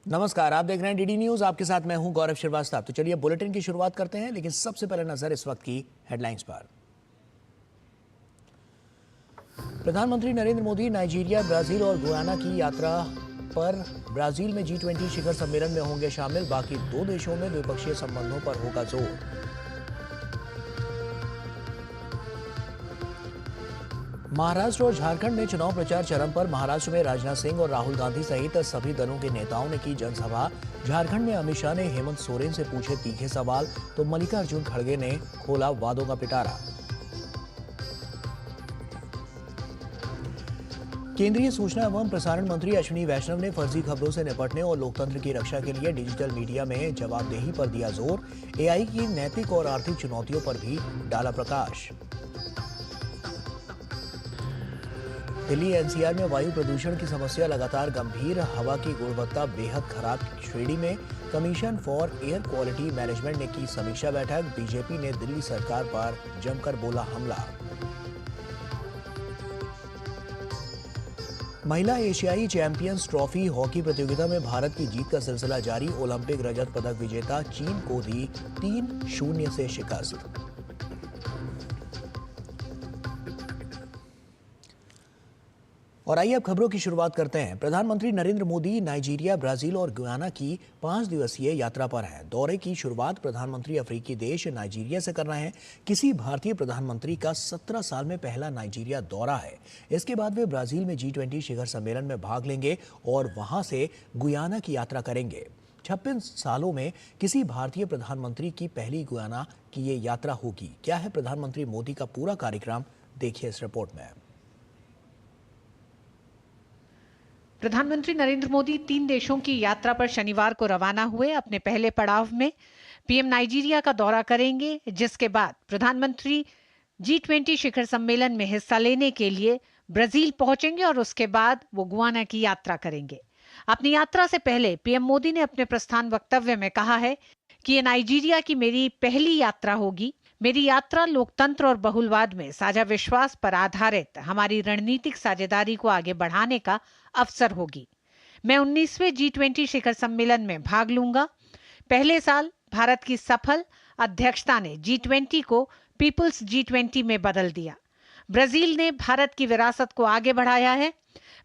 नमस्कार, आप देख रहे हैं डीडी न्यूज। आपके साथ मैं हूं गौरव श्रीवास्तव। तो चलिए बुलेटिन की शुरुआत करते हैं, लेकिन सबसे पहले नजर इस वक्त की हेडलाइंस पर। प्रधानमंत्री नरेंद्र मोदी नाइजीरिया, ब्राजील और गुयाना की यात्रा पर ब्राजील में G20 शिखर सम्मेलन में होंगे शामिल। बाकी दो देशों में द्विपक्षीय संबंधों पर होगा जोर। महाराष्ट्र और झारखंड में चुनाव प्रचार चरम पर। महाराष्ट्र में राजनाथ सिंह और राहुल गांधी सहित सभी दलों के नेताओं ने की जनसभा। झारखंड में अमित शाह ने हेमंत सोरेन से पूछे तीखे सवाल, तो मल्लिकार्जुन खड़गे ने खोला वादों का पिटारा। केंद्रीय सूचना एवं प्रसारण मंत्री अश्विनी वैष्णव ने फर्जी खबरों से निपटने और लोकतंत्र की रक्षा के लिए डिजिटल मीडिया में जवाबदेही पर दिया जोर। AI की नैतिक और आर्थिक चुनौतियों पर भी डाला प्रकाश। दिल्ली NCR में वायु प्रदूषण की समस्या लगातार गंभीर। हवा की गुणवत्ता बेहद खराब श्रेणी में। Commission for air quality management ने की समीक्षा बैठक। बीजेपी ने दिल्ली सरकार पर जमकर बोला हमला। महिला एशियाई चैंपियंस ट्रॉफी हॉकी प्रतियोगिता में भारत की जीत का सिलसिला जारी। ओलंपिक रजत पदक विजेता चीन को दी 3-0 से शिकस्त। और आइए अब खबरों की शुरुआत करते हैं। प्रधानमंत्री नरेंद्र मोदी नाइजीरिया, ब्राजील और गुयाना की 5 दिवसीय यात्रा पर हैं। दौरे की शुरुआत प्रधानमंत्री अफ्रीकी देश नाइजीरिया से कर रहे हैं। किसी भारतीय प्रधानमंत्री का 17 साल में पहला नाइजीरिया दौरा है। इसके बाद वे ब्राजील में G20 शिखर सम्मेलन में भाग लेंगे और वहां से गुयाना की यात्रा करेंगे। 56 सालों में किसी भारतीय प्रधानमंत्री की पहली गुयाना की ये यात्रा होगी। क्या है प्रधानमंत्री मोदी का पूरा कार्यक्रम, देखिए इस रिपोर्ट में। प्रधानमंत्री नरेंद्र मोदी 3 देशों की यात्रा पर शनिवार को रवाना हुए। अपने पहले पड़ाव में पीएम नाइजीरिया का दौरा करेंगे, जिसके बाद प्रधानमंत्री G20 शिखर सम्मेलन में हिस्सा लेने के लिए ब्राजील पहुंचेंगे और उसके बाद वो गुयाना की यात्रा करेंगे। अपनी यात्रा से पहले पीएम मोदी ने अपने प्रस्थान वक्तव्य में कहा है कि ये नाइजीरिया की मेरी पहली यात्रा होगी। मेरी यात्रा लोकतंत्र और बहुलवाद में साझा विश्वास पर आधारित हमारी रणनीतिक साझेदारी को आगे बढ़ाने का अवसर होगी। मैं 19वें G20 शिखर सम्मेलन में भाग लूंगा। पहले साल भारत की सफल अध्यक्षता ने G20 को पीपुल्स G20 में बदल दिया। ब्राजील ने भारत की विरासत को आगे बढ़ाया है।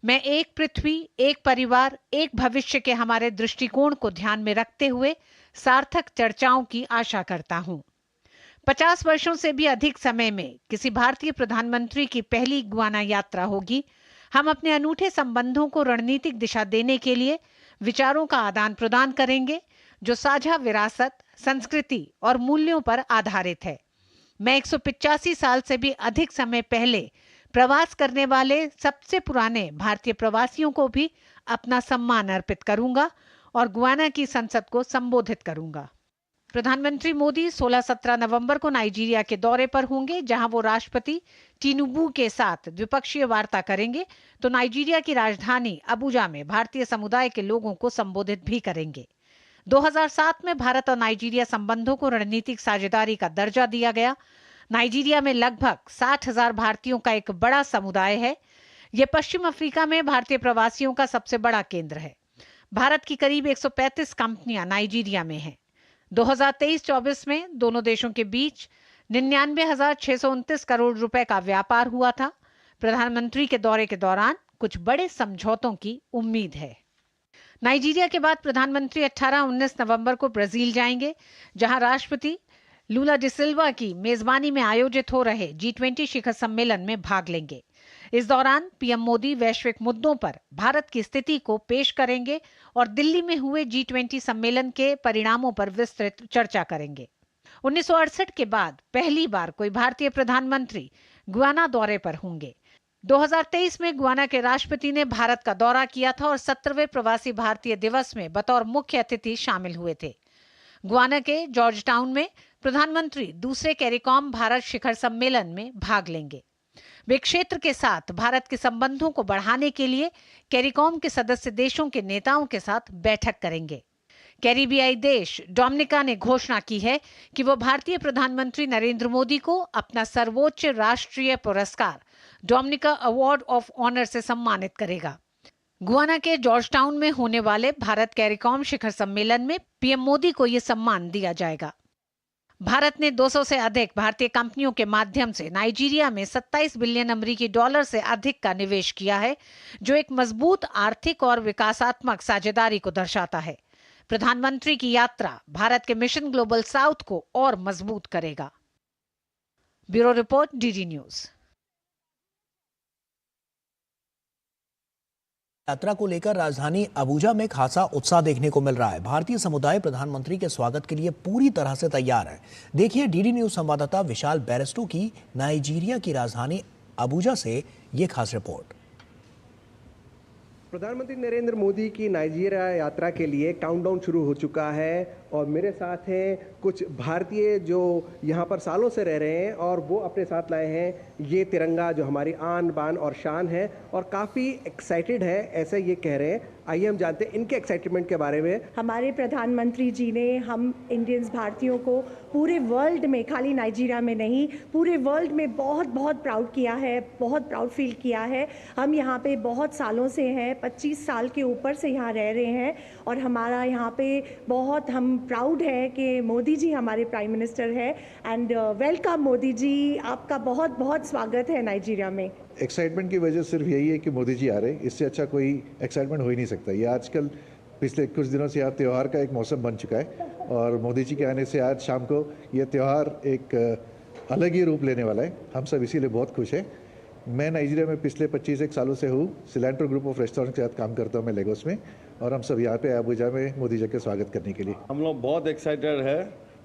मैं एक पृथ्वी, एक परिवार, एक भविष्य के हमारे दृष्टिकोण को ध्यान में रखते हुए सार्थक चर्चाओं की आशा करता हूं। 50 वर्षों से भी अधिक समय में किसी भारतीय प्रधानमंत्री की पहली गुयाना यात्रा होगी। हम अपने अनूठे संबंधों को रणनीतिक दिशा देने के लिए विचारों का आदान प्रदान करेंगे, जो साझा विरासत, संस्कृति और मूल्यों पर आधारित है। मैं 185 साल से भी अधिक समय पहले प्रवास करने वाले सबसे पुराने भारतीय प्रवासियों को भी अपना सम्मान अर्पित करूंगा और गुयाना की संसद को संबोधित करूंगा। प्रधानमंत्री मोदी 16-17 नवंबर को नाइजीरिया के दौरे पर होंगे, जहां वो राष्ट्रपति टिनुबू के साथ द्विपक्षीय वार्ता करेंगे, तो नाइजीरिया की राजधानी अबुजा में भारतीय समुदाय के लोगों को संबोधित भी करेंगे। 2007 में भारत और नाइजीरिया संबंधों को रणनीतिक साझेदारी का दर्जा दिया गया। नाइजीरिया में लगभग 60,000 भारतीयों का एक बड़ा समुदाय है। यह पश्चिम अफ्रीका में भारतीय प्रवासियों का सबसे बड़ा केंद्र है। भारत की करीब 135 कंपनियां नाइजीरिया में हैं। 2023-24 में दोनों देशों के बीच 99,629 करोड़ रुपए का व्यापार हुआ था। प्रधानमंत्री के दौरे के दौरान कुछ बड़े समझौतों की उम्मीद है। नाइजीरिया के बाद प्रधानमंत्री 18-19 नवंबर को ब्राजील जाएंगे, जहां राष्ट्रपति लूला डी सिल्वा की मेजबानी में आयोजित हो रहे G20 शिखर सम्मेलन में भाग लेंगे। इस दौरान पीएम मोदी वैश्विक मुद्दों पर भारत की स्थिति को पेश करेंगे और दिल्ली में हुए G20 सम्मेलन के परिणामों पर विस्तृत चर्चा करेंगे। 1968 के बाद पहली बार कोई भारतीय प्रधानमंत्री गुयाना दौरे पर होंगे। 2023 में गुयाना के राष्ट्रपति ने भारत का दौरा किया था और 17वें प्रवासी भारतीय दिवस में बतौर मुख्य अतिथि शामिल हुए थे। गुयाना के जॉर्ज टाउन में प्रधानमंत्री दूसरे कैरिकॉम भारत शिखर सम्मेलन में भाग लेंगे। वे क्षेत्र के साथ भारत के संबंधों को बढ़ाने के लिए कैरिकॉम के सदस्य देशों के नेताओं के साथ बैठक करेंगे। कैरिबियाई देश डोमिनिका ने घोषणा की है कि वो भारतीय प्रधानमंत्री नरेंद्र मोदी को अपना सर्वोच्च राष्ट्रीय पुरस्कार डोमिनिका अवार्ड ऑफ ऑनर से सम्मानित करेगा। गुयाना के जॉर्ज टाउन में होने वाले भारत कैरिकॉम शिखर सम्मेलन में पीएम मोदी को यह सम्मान दिया जाएगा। भारत ने 200 से अधिक भारतीय कंपनियों के माध्यम से नाइजीरिया में 27 बिलियन अमेरिकी डॉलर से अधिक का निवेश किया है, जो एक मजबूत आर्थिक और विकासात्मक साझेदारी को दर्शाता है। प्रधानमंत्री की यात्रा भारत के मिशन ग्लोबल साउथ को और मजबूत करेगा। Bureau report, DD news. यात्रा को लेकर राजधानी अबुजा में खासा उत्साह देखने को मिल रहा है। भारतीय समुदाय प्रधानमंत्री के स्वागत के लिए पूरी तरह से तैयार है। देखिए डीडी न्यूज संवाददाता विशाल बैरिस्टो की नाइजीरिया की राजधानी अबुजा से ये खास रिपोर्ट। प्रधानमंत्री नरेंद्र मोदी की नाइजीरिया यात्रा के लिए काउंटडाउन शुरू हो चुका है और मेरे साथ हैं कुछ भारतीय जो यहाँ पर सालों से रह रहे हैं और वो अपने साथ लाए हैं ये तिरंगा जो हमारी आन बान और शान है और काफ़ी एक्साइटेड है, ऐसे ये कह रहे हैं। आइए हम जानते हैं इनके एक्साइटमेंट के बारे में। हमारे प्रधानमंत्री जी ने हम इंडियंस भारतीयों को पूरे वर्ल्ड में, खाली नाइजीरिया में नहीं, पूरे वर्ल्ड में बहुत बहुत प्राउड किया है, बहुत प्राउड फील किया है। हम यहाँ पे बहुत सालों से हैं, 25 साल के ऊपर से यहाँ रह रहे हैं और हमारा यहाँ पे बहुत हम प्राउड है कि मोदी जी हमारे प्राइम मिनिस्टर है। एंड वेलकम मोदी जी, आपका बहुत बहुत स्वागत है नाइजीरिया में। एक्साइटमेंट की वजह सिर्फ यही है कि मोदी जी आ रहे हैं, इससे अच्छा कोई एक्साइटमेंट हो ही नहीं सकता। ये आजकल पिछले कुछ दिनों से यहाँ त्यौहार का एक मौसम बन चुका है और मोदी जी के आने से आज शाम को ये त्यौहार एक अलग ही रूप लेने वाला है। हम सब इसीलिए बहुत खुश हैं। मैं नाइजीरिया में पिछले 25 सालों से हूँ। सिलेंट्रो ग्रुप ऑफ रेस्टोरेंट के साथ काम करता हूँ मैं लेगोस में, और हम सब यहाँ पे अबुजा में मोदी जी का स्वागत करने के लिए हम लोग बहुत एक्साइटेड है।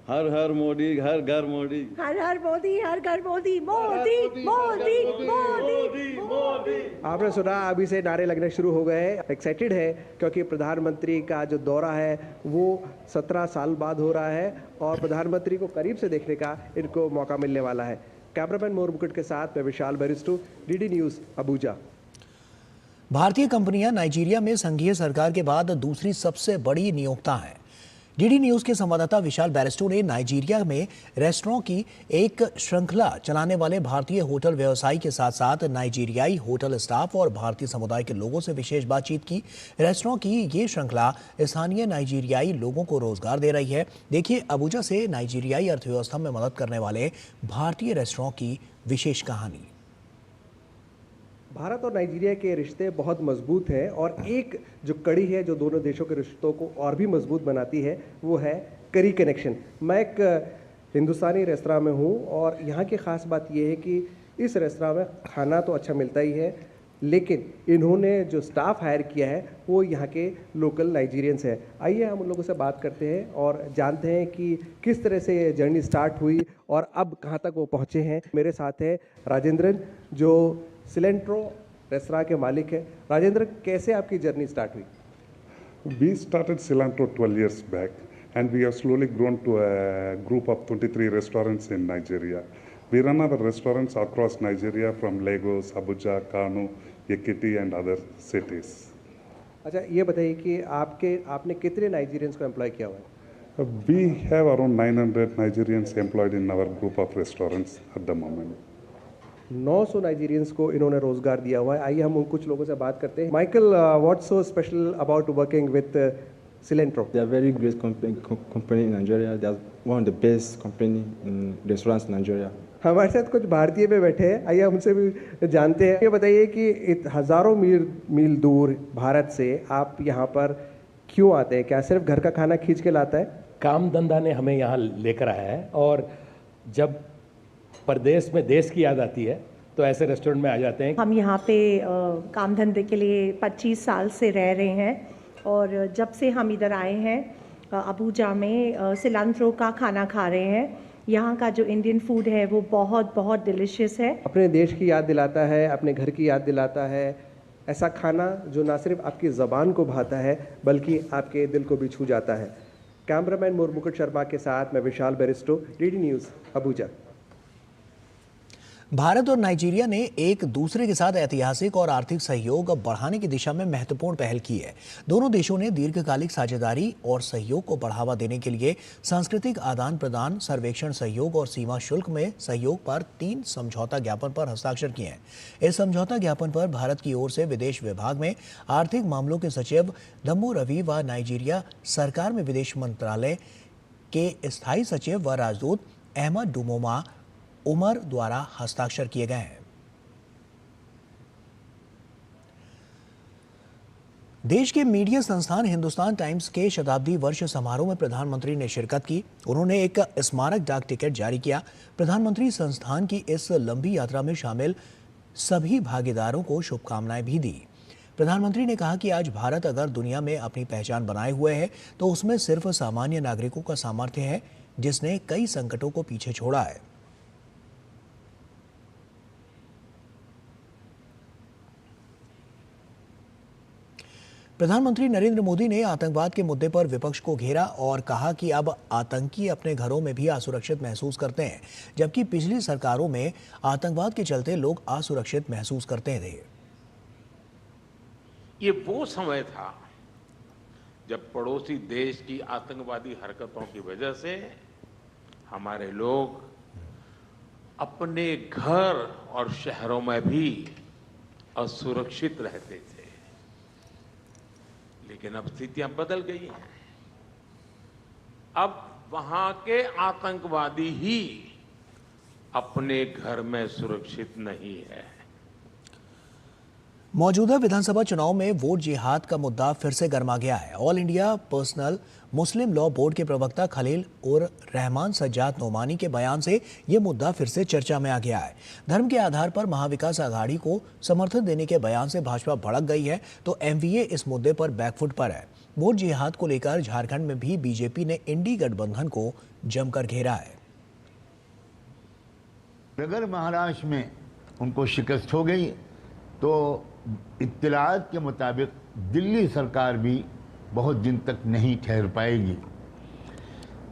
हर हर मोदी, हर घर मोदी, हर हर मोदी, हर घर मोदी, मोदी मोदी मोदी मोदी। आपने सुना, अभी से नारे लगने शुरू हो गए। एक्साइटेड है क्योंकि प्रधानमंत्री का जो दौरा है वो 17 साल बाद हो रहा है और प्रधानमंत्री को करीब से देखने का इनको मौका मिलने वाला है। कैमरामैन मोर मुकुट के साथ मैं Vishal Bairstow, DD news Abuja. भारतीय कंपनियां नाइजीरिया में संघीय सरकार के बाद दूसरी सबसे बड़ी नियोक्ता हैं। डीडी न्यूज के संवाददाता विशाल बैरिस्टो ने नाइजीरिया में रेस्टोरेंट की एक श्रृंखला चलाने वाले भारतीय होटल व्यवसायी के साथ साथ नाइजीरियाई होटल स्टाफ और भारतीय समुदाय के लोगों से विशेष बातचीत की। रेस्टोरेंट की ये श्रृंखला स्थानीय नाइजीरियाई लोगों को रोजगार दे रही है। देखिए अबुजा से नाइजीरियाई अर्थव्यवस्था में मदद करने वाले भारतीय रेस्टोरेंट की विशेष कहानी। भारत और नाइजीरिया के रिश्ते बहुत मजबूत हैं और एक जो कड़ी है जो दोनों देशों के रिश्तों को और भी मजबूत बनाती है वो है करी कनेक्शन। मैं एक हिंदुस्तानी रेस्तरां में हूँ और यहाँ की ख़ास बात यह है कि इस रेस्तरां में खाना तो अच्छा मिलता ही है, लेकिन इन्होंने जो स्टाफ हायर किया है वो यहाँ के लोकल नाइजीरियंस हैं। आइए हम उन लोगों से बात करते हैं और जानते हैं कि किस तरह से ये जर्नी स्टार्ट हुई और अब कहाँ तक वो पहुँचे हैं। मेरे साथ है राजेंद्रन जो सिलेंट्रो रेस्तरां के मालिक है। राजेंद्र, कैसे आपकी जर्नी स्टार्ट हुई? We started Cilantro 12 years back and we have slowly grown to a group of 23 restaurants in Nigeria. We run our restaurants across Nigeria from Lagos, Abuja, Kano, Ekiti and other cities. अच्छा, ये बताइए कि आपने कितने Nigerians को employ किया हुआ है? We have around 900 Nigerians employed in our group of restaurants at the moment. 900 Nigerians को इन्होंने रोजगार दिया हुआ है। आइए हम उन कुछ लोगों से बात करते हैं। Michael, what's so special about working with Cilantro? They are very great company in Nigeria. They are one of the best company in restaurants in Nigeria. हमारे साथ कुछ भारतीय भी बैठे हैं, आइए हम उनसे भी जानते हैं। ये बताइए कि हज़ारों मील दूर भारत से आप यहाँ पर क्यों आते हैं? क्या सिर्फ घर का खाना खींच के लाता है? काम धंधा ने हमें यहाँ लेकर आया है और जब परदेश में देश की याद आती है तो ऐसे रेस्टोरेंट में आ जाते हैं। हम यहाँ पे काम धंधे के लिए 25 साल से रह रहे हैं और जब से हम इधर आए हैं अबुजा में सिलेंट्रो का खाना खा रहे हैं। यहाँ का जो इंडियन फूड है वो बहुत बहुत डिलीशियस है। अपने देश की याद दिलाता है, अपने घर की याद दिलाता है। ऐसा खाना जो ना सिर्फ आपकी ज़बान को भाता है बल्कि आपके दिल को भी छू जाता है। कैमरामैन मुकुट शर्मा के साथ मैं Vishal Bairstow, DD news Abuja. Bharat और नाइजीरिया ने एक दूसरे के साथ ऐतिहासिक और आर्थिक सहयोग बढ़ाने की दिशा में महत्वपूर्ण पहल की है। दोनों देशों ने दीर्घकालिक साझेदारी और सहयोग को बढ़ावा देने के लिए सांस्कृतिक आदान प्रदान, सर्वेक्षण सहयोग और सीमा शुल्क में सहयोग पर 3 समझौता ज्ञापन पर हस्ताक्षर किए हैं। इस समझौता ज्ञापन पर भारत की ओर से विदेश विभाग में आर्थिक मामलों के सचिव दम्मू रवि व नाइजीरिया सरकार में विदेश मंत्रालय के स्थायी सचिव व राजदूत अहमद डुमोमा उमर द्वारा हस्ताक्षर किए गए हैं। देश के मीडिया संस्थान हिंदुस्तान टाइम्स के शताब्दी वर्ष समारोह में प्रधानमंत्री ने शिरकत की। उन्होंने एक स्मारक डाक टिकट जारी किया। प्रधानमंत्री संस्थान की इस लंबी यात्रा में शामिल सभी भागीदारों को शुभकामनाएं भी दी। प्रधानमंत्री ने कहा कि आज भारत अगर दुनिया में अपनी पहचान बनाए हुए है तो उसमें सिर्फ सामान्य नागरिकों का सामर्थ्य है, जिसने कई संकटों को पीछे छोड़ा है। प्रधानमंत्री नरेंद्र मोदी ने आतंकवाद के मुद्दे पर विपक्ष को घेरा और कहा कि अब आतंकी अपने घरों में भी असुरक्षित महसूस करते हैं, जबकि पिछली सरकारों में आतंकवाद के चलते लोग असुरक्षित महसूस करते थे। ये वो समय था जब पड़ोसी देश की आतंकवादी हरकतों की वजह से हमारे लोग अपने घर और शहरों में भी असुरक्षित रहते थे। लेकिन अब स्थितियां बदल गई हैं। अब वहां के आतंकवादी ही अपने घर में सुरक्षित नहीं है। मौजूदा विधानसभा चुनाव में वोट जिहाद का मुद्दा फिर से गर्मा गया है। All India personal Muslim law board के प्रवक्ता खलील उर रहमान सज्जाद नोमानी के बयान से ये मुद्दा फिर से चर्चा में आ गया है। धर्म के आधार पर महाविकास आघाड़ी को समर्थन देने के बयान से भाजपा भड़क गई है तो एमवीए इस मुद्दे पर बैकफुट पर है। वोट जिहाद को लेकर झारखंड में भी बीजेपी ने इंडी गठबंधन को जमकर घेरा है। अगर महाराष्ट्र में उनको शिकस्त हो गई तो इत्तलात के मुताबिक दिल्ली सरकार भी बहुत दिन तक नहीं ठहर पाएगी।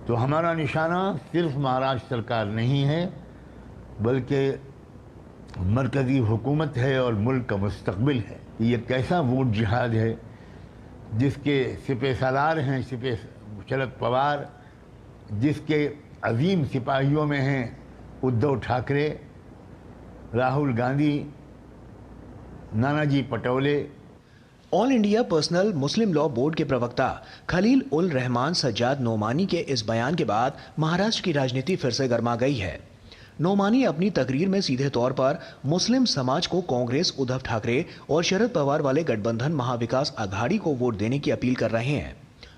तो हमारा निशाना सिर्फ महाराष्ट्र सरकार नहीं है, बल्कि मरकज़ी हुकूमत है और मुल्क का मुस्तकबिल है। ये कैसा वोट जिहाद है जिसके सिपह सालार हैं शरद पवार, जिसके अजीम सिपाहियों में हैं Uddhav Thackeray, Rahul Gandhi, Nanaji Patole. All India personal Muslim law board के प्रवक्ता खलील उल रहमान सज्जाद नोमानी के इस बयान के बाद महाराष्ट्र की राजनीति फिर से गर्मा गई है। नोमानी अपनी तकरीर में सीधे तौर पर मुस्लिम समाज को कांग्रेस, उद्धव ठाकरे और शरद पवार वाले गठबंधन महाविकास आघाड़ी को वोट देने की अपील कर रहे हैं।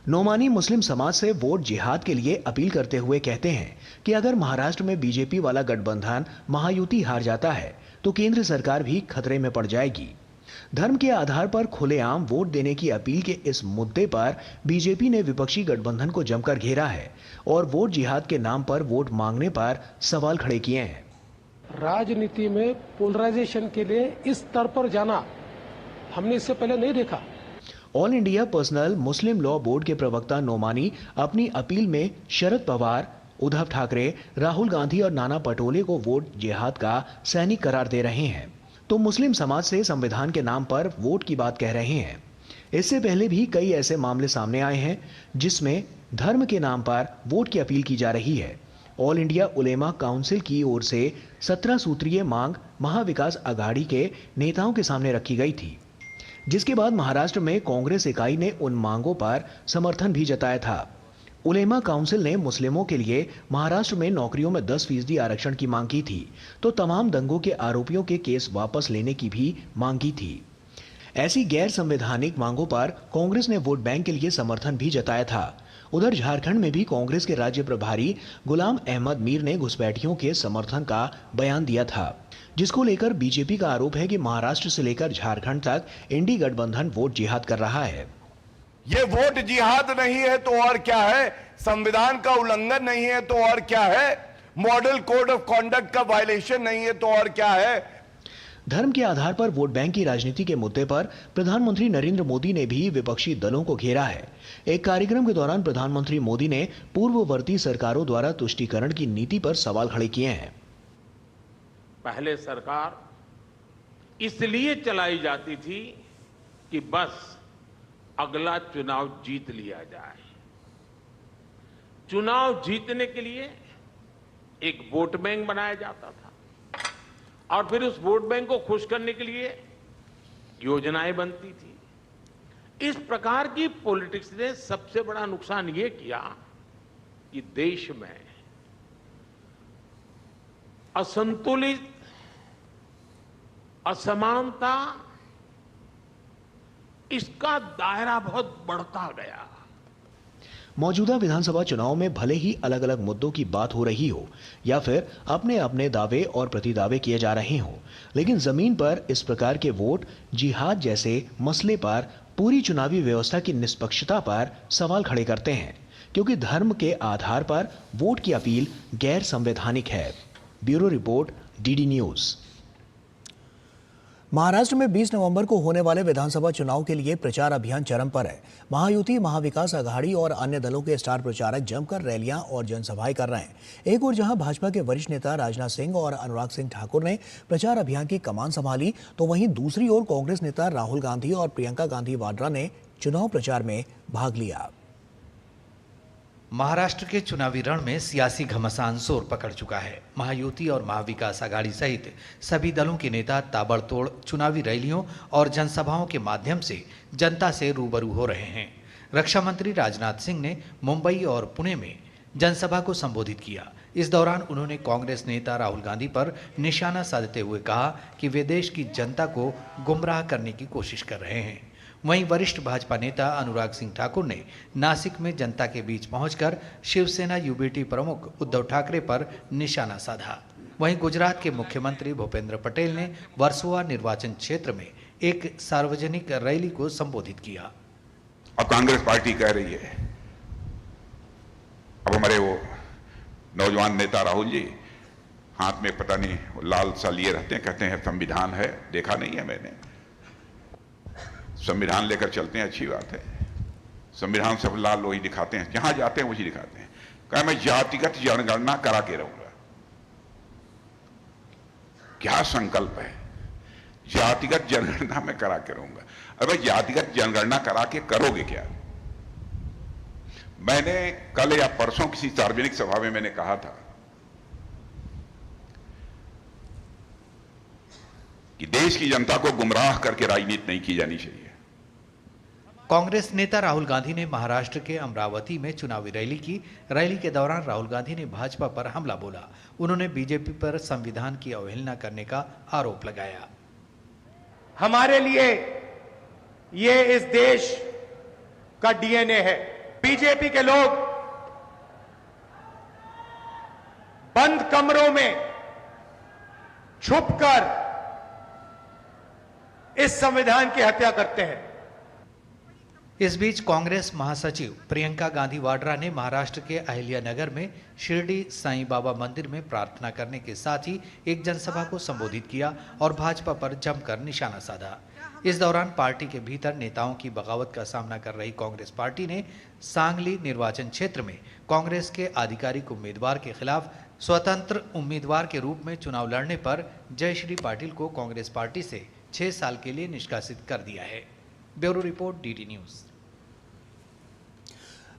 नोमानी मुस्लिम समाज से वोट जिहाद के लिए अपील करते हुए कहते हैं कि अगर महाराष्ट्र में बीजेपी वाला गठबंधन महायुति हार जाता है तो केंद्र सरकार भी खतरे में पड़ जाएगी। धर्म के आधार पर खुलेआम वोट देने की अपील के इस मुद्दे पर बीजेपी ने विपक्षी गठबंधन को जमकर घेरा है और वोट जिहाद के नाम पर वोट मांगने पर सवाल खड़े किए हैं। राजनीति में पोलराइजेशन के लिए इस स्तर पर जाना हमने इससे पहले नहीं देखा। All India personal Muslim law board के प्रवक्ता नोमानी अपनी अपील में शरद पवार, उद्धव ठाकरे, राहुल गांधी और नाना पटोले को वोट जिहाद का सैनिक करार दे रहे हैं तो मुस्लिम समाज से संविधान के नाम पर वोट की बात कह रहे हैं। इससे पहले भी कई ऐसे मामले सामने आए हैं जिसमें धर्म के नाम पर वोट की अपील की जा रही है। ऑल इंडिया उलेमा काउंसिल की ओर से 17 सूत्रीय मांग महाविकास आघाड़ी के नेताओं के सामने रखी गई थी, जिसके बाद महाराष्ट्र में कांग्रेस इकाई ने उन मांगों पर समर्थन भी जताया था। उलेमा काउंसिल ने मुस्लिमों के लिए महाराष्ट्र में नौकरियों में 10% आरक्षण की मांग की थी तो तमाम दंगों के आरोपियों के केस वापस लेने की भी मांग की थी। ऐसी गैर संवैधानिक मांगों पर कांग्रेस ने वोट बैंक के लिए समर्थन भी जताया था। उधर झारखंड में भी कांग्रेस के राज्य प्रभारी गुलाम अहमद मीर ने घुसपैठियों के समर्थन का बयान दिया था, जिसको लेकर बीजेपी का आरोप है कि महाराष्ट्र से लेकर झारखंड तक इंडी गठबंधन वोट जिहाद कर रहा है। ये वोट जिहाद नहीं है तो और क्या है, संविधान का उल्लंघन नहीं है तो और क्या है, मॉडल कोड ऑफ कॉन्डक्ट का वायलेशन नहीं है तो और क्या है। धर्म के आधार पर वोट बैंक की राजनीति के मुद्दे पर प्रधानमंत्री नरेंद्र मोदी ने भी विपक्षी दलों को घेरा है। एक कार्यक्रम के दौरान प्रधानमंत्री मोदी ने पूर्ववर्ती सरकारों द्वारा तुष्टीकरण की नीति पर सवाल खड़े किए हैं। पहले सरकार इसलिए चलाई जाती थी कि बस अगला चुनाव जीत लिया जाए। चुनाव जीतने के लिए एक वोट बैंक बनाया जाता था और फिर उस वोट बैंक को खुश करने के लिए योजनाएं बनती थी। इस प्रकार की पॉलिटिक्स ने सबसे बड़ा नुकसान ये किया कि देश में असंतुलित, असमानता, इसका दायरा बहुत बढ़ता गया। मौजूदा विधानसभा चुनाव में भले ही अलग अलग मुद्दों की बात हो रही हो या फिर अपने अपने दावे और प्रतिदावे किए जा रहे हों, लेकिन जमीन पर इस प्रकार के वोट जिहाद जैसे मसले पर पूरी चुनावी व्यवस्था की निष्पक्षता पर सवाल खड़े करते हैं, क्योंकि धर्म के आधार पर वोट की अपील गैर संवैधानिक है। Bureau report, DD news. Maharashtra में 20 नवंबर को होने वाले विधानसभा चुनाव के लिए प्रचार अभियान चरम पर है। महायुति, महाविकास अघाड़ी और अन्य दलों के स्टार प्रचारक जमकर रैलियां और जनसभाएं कर रहे हैं। एक ओर जहां भाजपा के वरिष्ठ नेता राजनाथ सिंह और अनुराग सिंह ठाकुर ने प्रचार अभियान की कमान संभाली, तो वहीं दूसरी ओर कांग्रेस नेता राहुल गांधी और प्रियंका गांधी वाड्रा ने चुनाव प्रचार में भाग लिया। महाराष्ट्र के चुनावी रण में सियासी घमासान जोर पकड़ चुका है। महायुति और महाविकास अघाड़ी सहित सभी दलों के नेता ताबड़तोड़ चुनावी रैलियों और जनसभाओं के माध्यम से जनता से रूबरू हो रहे हैं। रक्षा मंत्री राजनाथ सिंह ने मुंबई और पुणे में जनसभा को संबोधित किया। इस दौरान उन्होंने कांग्रेस नेता राहुल गांधी पर निशाना साधते हुए कहा कि वे देश की जनता को गुमराह करने की कोशिश कर रहे हैं। वहीं वरिष्ठ भाजपा नेता अनुराग सिंह ठाकुर ने नासिक में जनता के बीच पहुंचकर शिवसेना यूबीटी प्रमुख उद्धव ठाकरे पर निशाना साधा। वहीं गुजरात के मुख्यमंत्री भूपेंद्र पटेल ने वर्सोवा निर्वाचन क्षेत्र में एक सार्वजनिक रैली को संबोधित किया। अब कांग्रेस पार्टी कह रही है, अब हमारे वो नौजवान नेता राहुल जी हाथ में पता नहीं लाल सा लिए रहते हैं, कहते हैं संविधान है। देखा नहीं है मैंने, संविधान लेकर चलते हैं, अच्छी बात है। संविधान सब लाल लोग ही दिखाते हैं, जहां जाते हैं वही दिखाते हैं। कहा मैं जातिगत जनगणना करा के रहूंगा। क्या संकल्प है, जातिगत जनगणना में करा के रहूंगा। अरे जातिगत जनगणना करा के करोगे क्या? मैंने कल या परसों किसी सार्वजनिक सभा में मैंने कहा था कि देश की जनता को गुमराह करके राजनीति नहीं की जानी चाहिए। कांग्रेस नेता राहुल गांधी ने महाराष्ट्र के अमरावती में चुनावी रैली की। रैली के दौरान राहुल गांधी ने भाजपा पर हमला बोला। उन्होंने बीजेपी पर संविधान की अवहेलना करने का आरोप लगाया। हमारे लिए ये इस देश का डीएनए है। बीजेपी के लोग बंद कमरों में छुपकर इस संविधान की हत्या करते हैं। इस बीच कांग्रेस महासचिव प्रियंका गांधी वाड्रा ने महाराष्ट्र के अहिल्यानगर में शिरडी साईं बाबा मंदिर में प्रार्थना करने के साथ ही एक जनसभा को संबोधित किया और भाजपा पर जमकर निशाना साधा। इस दौरान पार्टी के भीतर नेताओं की बगावत का सामना कर रही कांग्रेस पार्टी ने सांगली निर्वाचन क्षेत्र में कांग्रेस के आधिकारिक उम्मीदवार के खिलाफ स्वतंत्र उम्मीदवार के रूप में चुनाव लड़ने पर जयश्री पाटिल को कांग्रेस पार्टी से 6 साल के लिए निष्कासित कर दिया है। Bureau report, DD news.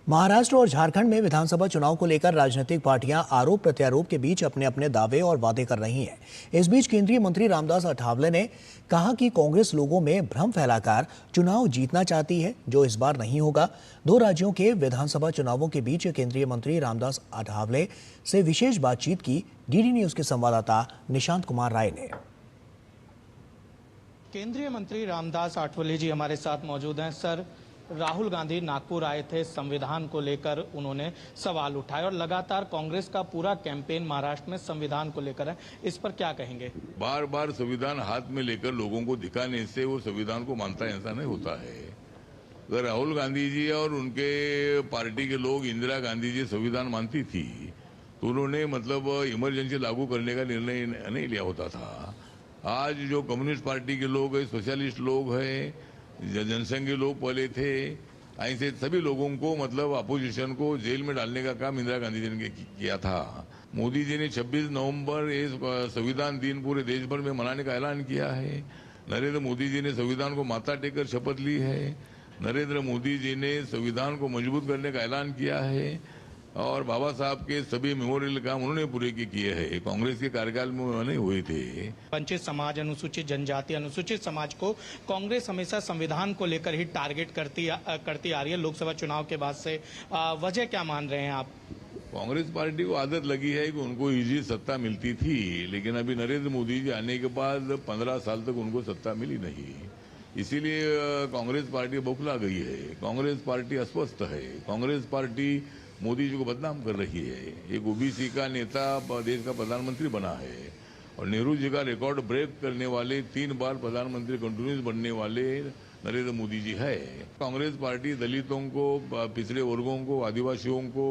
Maharashtra और झारखंड में विधानसभा चुनाव को लेकर राजनीतिक पार्टियां आरोप प्रत्यारोप के बीच अपने अपने दावे और वादे कर रही हैं। इस बीच केंद्रीय मंत्री रामदास अठावले ने कहा कि कांग्रेस लोगों में भ्रम फैलाकर चुनाव जीतना चाहती है, जो इस बार नहीं होगा। 2 राज्यों के विधानसभा चुनावों के बीच केंद्रीय मंत्री रामदास अठावले से विशेष बातचीत की डीडी न्यूज के संवाददाता निशांत कुमार राय ने। केंद्रीय मंत्री रामदास आठवले जी हमारे साथ मौजूद हैं। सर, राहुल गांधी नागपुर आए थे, संविधान को लेकर उन्होंने सवाल उठाए और लगातार कांग्रेस का पूरा कैंपेन महाराष्ट्र में संविधान को लेकर है। इस पर क्या कहेंगे? बार बार संविधान हाथ में लेकर लोगों को दिखाने से वो संविधान को मानता है, ऐसा नहीं होता है। अगर राहुल गांधी जी और उनके पार्टी के लोग इंदिरा गांधी जी संविधान मानती थी तो उन्होंने मतलब इमरजेंसी लागू करने का निर्णय नहीं लिया होता था। आज जो कम्युनिस्ट पार्टी के लोग हैं, सोशलिस्ट लोग हैं, जनसंघ के लोग पहले थे, ऐसे सभी लोगों को मतलब अपोजिशन को जेल में डालने का काम इंदिरा गांधी जी ने किया था। मोदी जी ने 26 नवंबर ये संविधान दिन पूरे देश भर में मनाने का ऐलान किया है। नरेंद्र मोदी जी ने संविधान को माथा टेककर शपथ ली है। नरेंद्र मोदी जी ने संविधान को मजबूत करने का ऐलान किया है और बाबा साहब के सभी मेमोरियल काम उन्होंने पूरे किए हैं। कांग्रेस के कार्यकाल में नहीं हुए थे। वंचित समाज, अनुसूचित जनजाति, अनुसूचित समाज को कांग्रेस हमेशा संविधान को लेकर ही टारगेट करती आ रही है लोकसभा चुनाव के बाद से। वजह क्या मान रहे हैं आप? कांग्रेस पार्टी को आदत लगी है कि उनको इजी सत्ता मिलती थी, लेकिन अभी नरेंद्र मोदी जी आने के बाद 15 साल तक उनको सत्ता मिली नहीं। इसीलिए कांग्रेस पार्टी बौखला गई है। कांग्रेस पार्टी अस्वस्थ है। कांग्रेस पार्टी मोदी जी को बदनाम कर रही है। एक ओबीसी का नेता देश का प्रधानमंत्री बना है और नेहरू जी का रिकॉर्ड ब्रेक करने वाले 3 बार प्रधानमंत्री कंटिन्यूस बनने वाले नरेंद्र मोदी जी है। कांग्रेस पार्टी दलितों को, पिछड़े वर्गों को, आदिवासियों को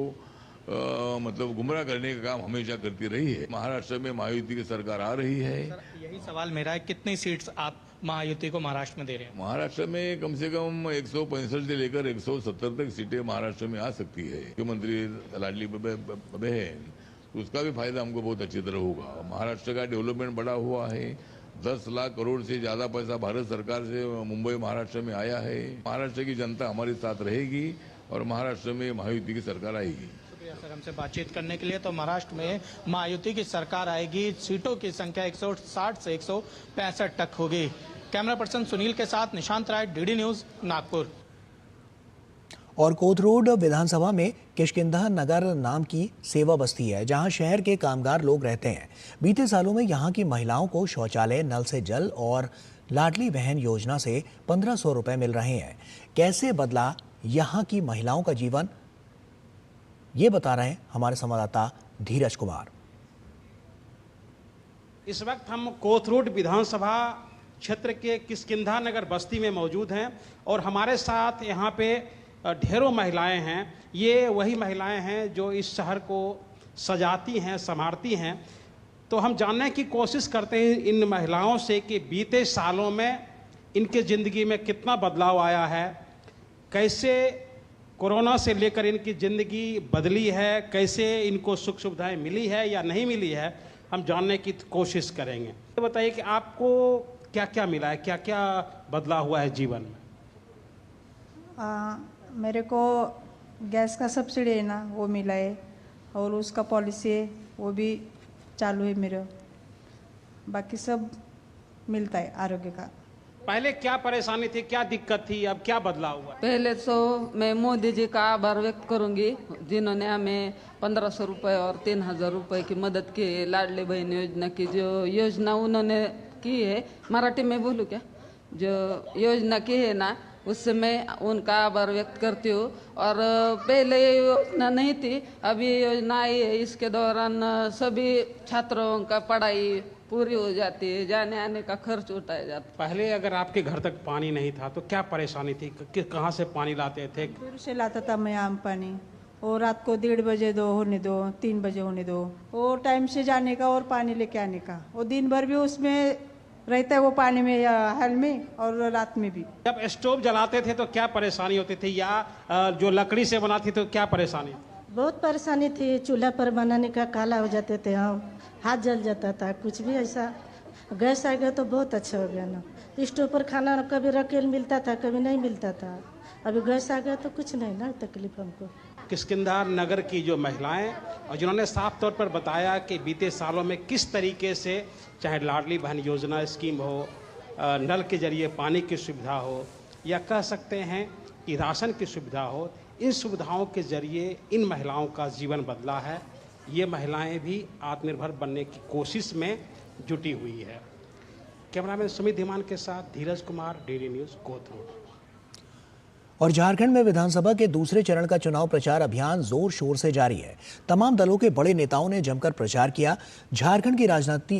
मतलब गुमराह करने का काम हमेशा करती रही है। महाराष्ट्र में महायुति की सरकार आ रही है। यही सवाल मेरा है, कितनी सीट्स आप महायुति को महाराष्ट्र में दे रहे हैं? महाराष्ट्र में कम से कम 165 से लेकर 170 तक सीटें महाराष्ट्र में आ सकती है। मुख्यमंत्री लाडली बहन, तो उसका भी फायदा हमको बहुत अच्छी तरह होगा। महाराष्ट्र का डेवलपमेंट बढ़ा हुआ है। 10 लाख करोड़ से ज्यादा पैसा भारत सरकार से मुंबई महाराष्ट्र में आया है। महाराष्ट्र की जनता हमारे साथ रहेगी और महाराष्ट्र में महायुति की सरकार आएगी। सर, हमसे बातचीत करने के लिए। तो महाराष्ट्र में महायुति की सरकार आएगी। सीटों की संख्या 160 से 165 तक होगी। कैमरा पर्सन सुनील के साथ निशांत राय, डीडी न्यूज, नागपुर। और कोथरूड विधानसभा में किष्किंधा नगर नाम की सेवा बस्ती है, जहां शहर के कामगार लोग रहते हैं। बीते सालों में यहां की महिलाओं को शौचालय, नल से जल और लाडली बहन योजना से 1500 रुपए मिल रहे हैं। कैसे बदला यहां की महिलाओं का जीवन, ये बता रहे हैं हमारे संवाददाता धीरज कुमार। इस वक्त हम कोथरूड विधानसभा क्षेत्र के किष्किंधा नगर बस्ती में मौजूद हैं और हमारे साथ यहाँ पे ढेरों महिलाएं हैं। ये वही महिलाएं हैं जो इस शहर को सजाती हैं, संवारती हैं। तो हम जानने की कोशिश करते हैं इन महिलाओं से कि बीते सालों में इनके ज़िंदगी में कितना बदलाव आया है, कैसे कोरोना से लेकर इनकी ज़िंदगी बदली है, कैसे इनको सुख सुविधाएं मिली है या नहीं मिली है, हम जानने की कोशिश करेंगे। तो बताइए कि आपको क्या क्या मिला है, क्या क्या बदलाव हुआ है जीवन में? मेरे को गैस का सब्सिडी है ना, वो मिला है और उसका पॉलिसी है वो भी चालू है मेरा। बाकी सब मिलता है आरोग्य का। पहले क्या परेशानी थी, क्या दिक्कत थी, अब क्या बदलाव हुआ? पहले तो मैं मोदी जी का आभार व्यक्त करूंगी जिन्होंने हमें 1500 रुपये और 3000 रुपये की मदद की। लाडली बहन योजना की जो योजना उन्होंने की है, मराठी में बोलूँ क्या, जो योजना की है ना, उससे मैं उनका आभार व्यक्त करती हूँ। और पहले ये योजना नहीं थी, अभी ये योजना आई है। इसके दौरान सभी छात्रों का पढ़ाई पूरी हो जाती है, जाने आने का खर्च उठाया जाता है। पहले अगर आपके घर तक पानी नहीं था तो क्या परेशानी थी, कहाँ से पानी लाते थे? दूर से लाता था मैं आम पानी, और रात को 1:30 बजे दो होने दो, 3 बजे होने दो, वो टाइम से जाने का और पानी लेके आने का। वो दिन भर भी उसमें रहता है वो पानी में या हल में, और रात में भी। जब स्टोव जलाते थे तो क्या परेशानी होती थी, या जो लकड़ी से बनाती तो क्या परेशानी? बहुत परेशानी थी। चूल्हा पर बनाने का काला हो जाते थे हम, हाथ जल जाता था, कुछ भी ऐसा। गैस आ गया तो बहुत अच्छा हो गया ना। स्टोव पर खाना कभी रकेल मिलता था, कभी नहीं मिलता था। अभी गैस आ गया तो कुछ नहीं ना तकलीफ हमको। किष्किंधा नगर की जो महिलाएं और जिन्होंने साफ तौर पर बताया कि बीते सालों में किस तरीके से, चाहे लाडली बहन योजना स्कीम हो, नल के जरिए पानी की सुविधा हो, या कह सकते हैं कि राशन की सुविधा हो, इन सुविधाओं के जरिए इन महिलाओं का जीवन बदला है। ये महिलाएं भी आत्मनिर्भर बनने की कोशिश में जुटी हुई है। कैमरामैन सुमित धीमान के साथ धीरज कुमार, डीडी न्यूज़, कोथरूड। और झारखंड में विधानसभा के दूसरे चरण का चुनाव प्रचार अभियान जोर शोर से जारी है। तमाम दलों के बड़े नेताओं ने जमकर प्रचार किया। झारखंड की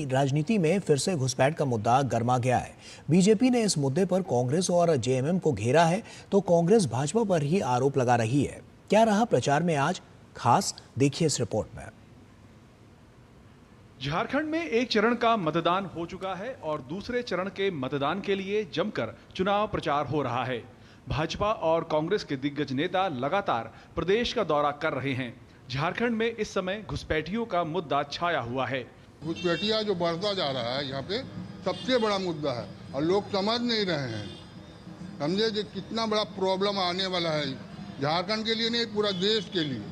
राजनीति में फिर से घुसपैठ का मुद्दा गर्मा गया है। बीजेपी ने इस मुद्दे पर कांग्रेस और जेएमएम को घेरा है, तो कांग्रेस भाजपा पर ही आरोप लगा रही है। क्या रहा प्रचार में आज खास, देखिए इस रिपोर्ट में। झारखंड में एक चरण का मतदान हो चुका है और दूसरे चरण के मतदान के लिए जमकर चुनाव प्रचार हो रहा है। भाजपा और कांग्रेस के दिग्गज नेता लगातार प्रदेश का दौरा कर रहे हैं। झारखंड में इस समय घुसपैठियों का मुद्दा छाया हुआ है। घुसपैठिया जो बढ़ता जा रहा है यहाँ पे सबसे बड़ा मुद्दा है और लोग समझ नहीं रहे हैं। समझे कि कितना बड़ा प्रॉब्लम आने वाला है झारखंड के लिए नहीं, पूरा देश के लिए।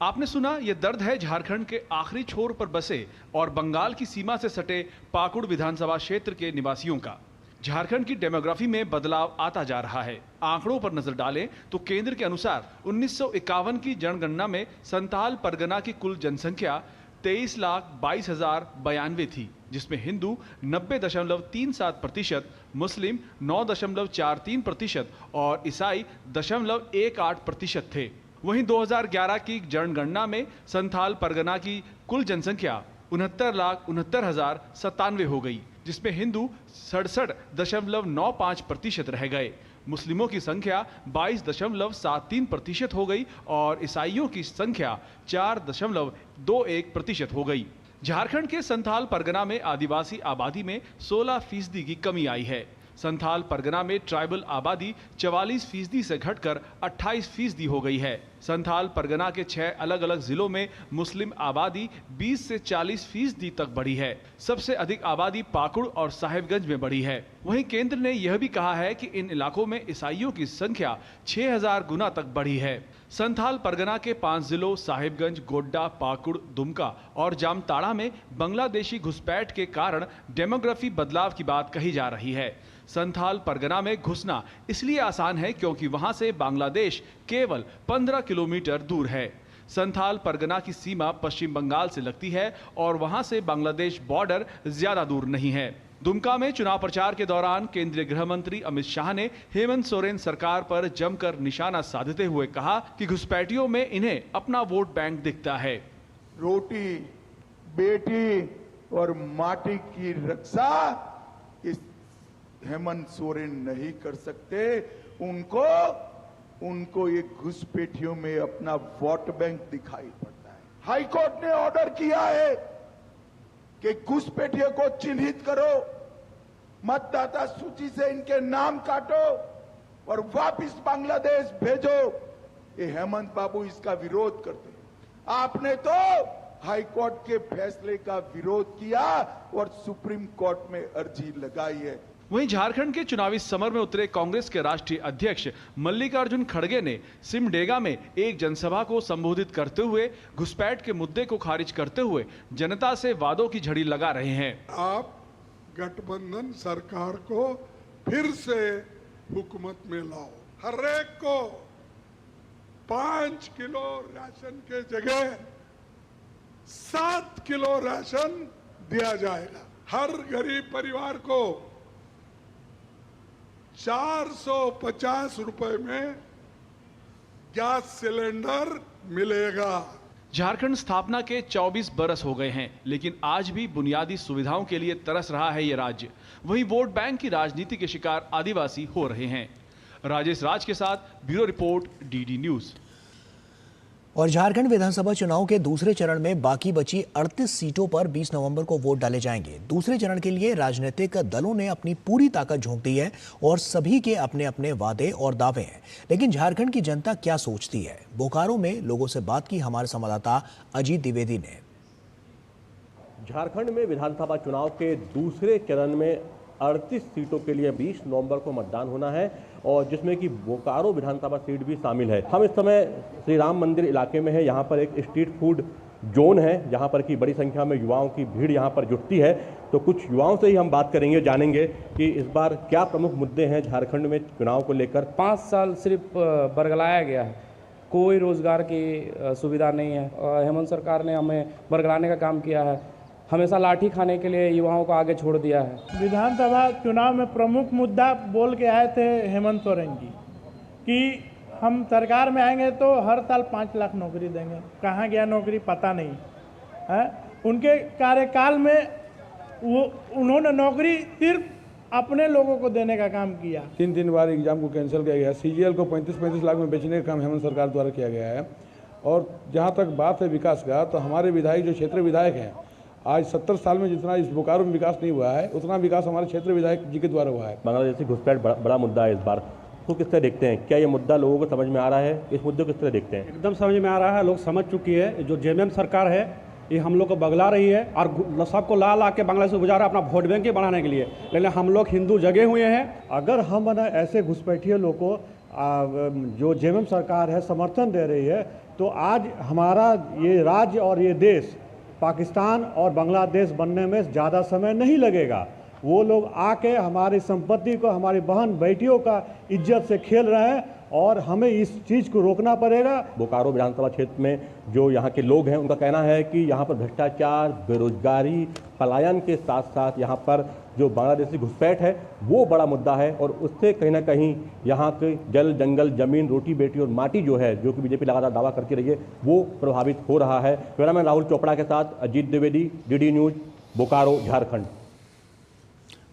आपने सुना, ये दर्द है झारखंड के आखिरी छोर पर बसे और बंगाल की सीमा से सटे पाकुड़ विधानसभा क्षेत्र के निवासियों का। झारखंड की डेमोग्राफी में बदलाव आता जा रहा है। आंकड़ों पर नजर डालें तो केंद्र के अनुसार 1951 की जनगणना में संथाल परगना की कुल जनसंख्या 23,22,092 थी, जिसमें हिंदू 90.37%, मुस्लिम 9.43% और ईसाई 0.18% थे। वहीं 2011 की जनगणना में संथाल परगना की कुल जनसंख्या 69,69,097 हो गई, जिसमें हिंदू 67.95% रह गए, मुस्लिमों की संख्या 22.73% हो गई और ईसाइयों की संख्या 4.21% हो गई। झारखंड के संथाल परगना में आदिवासी आबादी में 16% की कमी आई है। संथाल परगना में ट्राइबल आबादी 44% से घटकर 28% हो गई है। संथाल परगना के 6 अलग अलग जिलों में मुस्लिम आबादी 20 से 40% तक बढ़ी है। सबसे अधिक आबादी पाकुड़ और साहिबगंज में बढ़ी है। वहीं केंद्र ने यह भी कहा है कि इन इलाकों में ईसाइयों की संख्या 6000 गुना तक बढ़ी है। संथाल परगना के 5 जिलों साहिबगंज, गोड्डा, पाकुड़, दुमका और जामताड़ा में बांग्लादेशी घुसपैठ के कारण डेमोग्राफी बदलाव की बात कही जा रही है। संथाल परगना में घुसना इसलिए आसान है क्योंकि वहां से बांग्लादेश केवल 15 किलोमीटर दूर है। संथाल परगना की सीमा पश्चिम बंगाल से लगती है और वहां से बांग्लादेश बॉर्डर ज्यादा दूर नहीं है। दुमका में चुनाव प्रचार के दौरान केंद्रीय गृह मंत्री अमित शाह ने हेमंत सोरेन सरकार पर जमकर निशाना साधते हुए कहा कि घुसपैठियों में इन्हें अपना वोट बैंक दिखता है। रोटी, बेटी और माटी की रक्षा इस हेमंत सोरेन नहीं कर सकते। उनको ये घुसपैठियों में अपना वोट बैंक दिखाई पड़ता है। हाई कोर्ट ने ऑर्डर किया है कि घुसपैठियों को चिन्हित करो, मतदाता सूची से इनके नाम काटो और वापस बांग्लादेश भेजो। ये हेमंत बाबू इसका विरोध करते हैं। आपने तो हाई कोर्ट के फैसले का विरोध किया और सुप्रीम कोर्ट में अर्जी लगाई है। वहीं झारखंड के चुनावी समर में उतरे कांग्रेस के राष्ट्रीय अध्यक्ष मल्लिकार्जुन खड़गे ने सिमडेगा में एक जनसभा को संबोधित करते हुए घुसपैठ के मुद्दे को खारिज करते हुए जनता से वादों की झड़ी लगा रहे हैं। आप गठबंधन सरकार को फिर से हुकूमत में लाओ। हर एक को 5 किलो राशन के जगह 7 किलो राशन दिया जाएगा। हर गरीब परिवार को 450 रुपए में गैस सिलेंडर मिलेगा। झारखंड स्थापना के 24 बरस हो गए हैं, लेकिन आज भी बुनियादी सुविधाओं के लिए तरस रहा है ये राज्य। वहीं वोट बैंक की राजनीति के शिकार आदिवासी हो रहे हैं। राजेश राज के साथ ब्यूरो रिपोर्ट, डीडी न्यूज। और झारखंड विधानसभा चुनाव के दूसरे चरण में बाकी बची 38 सीटों पर 20 नवंबर को वोट डाले जाएंगे। दूसरे चरण के लिए राजनीतिक दलों ने अपनी पूरी ताकत झोंक दी है और सभी के अपने अपने वादे और दावे हैं। लेकिन झारखंड की जनता क्या सोचती है? बोकारो में लोगों से बात की हमारे संवाददाता अजीत द्विवेदी ने। झारखंड में विधानसभा चुनाव के दूसरे चरण में 38 सीटों के लिए 20 नवंबर को मतदान होना है और जिसमें कि बोकारो विधानसभा सीट भी शामिल है। हम इस समय श्री राम मंदिर इलाके में है। यहाँ पर एक स्ट्रीट फूड जोन है जहाँ पर की बड़ी संख्या में युवाओं की भीड़ यहाँ पर जुटती है। तो कुछ युवाओं से ही हम बात करेंगे, जानेंगे कि इस बार क्या प्रमुख मुद्दे हैं झारखंड में चुनाव को लेकर। 5 साल सिर्फ बरगलाया गया है, कोई रोजगार की सुविधा नहीं है। हेमंत सरकार ने हमें बरगलाने का काम किया है, हमेशा लाठी खाने के लिए युवाओं को आगे छोड़ दिया है। विधानसभा चुनाव में प्रमुख मुद्दा बोल के आए थे हेमंत सोरेन जी कि हम सरकार में आएंगे तो हर साल 5 लाख नौकरी देंगे। कहाँ गया नौकरी पता नहीं है। उनके कार्यकाल में उन्होंने नौकरी सिर्फ अपने लोगों को देने का काम किया। 3 बार एग्जाम को कैंसिल किया गया। CGL को 35-35 लाख में बेचने का काम हेमंत सरकार द्वारा किया गया है। और जहाँ तक बात है विकास का, तो हमारे विधायक जो क्षेत्रीय विधायक हैं, आज 70 साल में जितना इस बोकारो में विकास नहीं हुआ है, उतना विकास हमारे क्षेत्र विधायक जी के द्वारा हुआ है। बांग्लादेशी घुसपैठ बड़ा मुद्दा है इस बार। उसको किस तरह देखते हैं? क्या ये मुद्दा लोगों को समझ में आ रहा है? इस मुद्दे को किस तरह देखते हैं? एकदम समझ में आ रहा है, लोग समझ चुकी है। जो जेएमएम सरकार है ये हम लोग को बगला रही है और सबको ला के बांग्लादेश से गुजारा अपना वोट बैंक बढ़ाने के लिए, लेकिन हम लोग हिंदू जगे हुए हैं। अगर हम ऐसे घुसपैठिए लोग को जो जेएमएम सरकार है समर्थन दे रही है, तो आज हमारा ये राज्य और ये देश पाकिस्तान और बांग्लादेश बनने में ज़्यादा समय नहीं लगेगा। वो लोग आके हमारी संपत्ति को, हमारी बहन बेटियों का इज्जत से खेल रहे हैं और हमें इस चीज़ को रोकना पड़ेगा। बोकारो विधानसभा क्षेत्र में जो यहाँ के लोग हैं उनका कहना है कि यहाँ पर भ्रष्टाचार, बेरोजगारी, पलायन के साथ साथ यहाँ पर जो बांग्लादेशी घुसपैठ है वो बड़ा मुद्दा है और उससे कहीं ना कहीं यहाँ के जल, जंगल, जमीन, रोटी, बेटी और माटी जो है, जो कि बीजेपी लगातार दावा करती रही है, वो प्रभावित हो रहा है। कैमरामैन राहुल चोपड़ा के साथ अजीत द्विवेदी, डीडी न्यूज, बोकारो, झारखंड।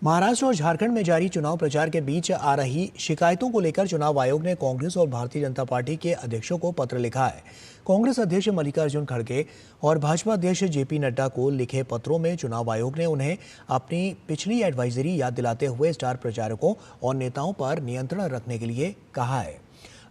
महाराष्ट्र और झारखंड में जारी चुनाव प्रचार के बीच आ रही शिकायतों को लेकर चुनाव आयोग ने कांग्रेस और भारतीय जनता पार्टी के अध्यक्षों को पत्र लिखा है। कांग्रेस अध्यक्ष मल्लिकार्जुन खड़गे और भाजपा अध्यक्ष जेपी नड्डा को लिखे पत्रों में चुनाव आयोग ने उन्हें अपनी पिछली एडवाइजरी याद दिलाते हुए स्टार प्रचारकों और नेताओं पर नियंत्रण रखने के लिए कहा है।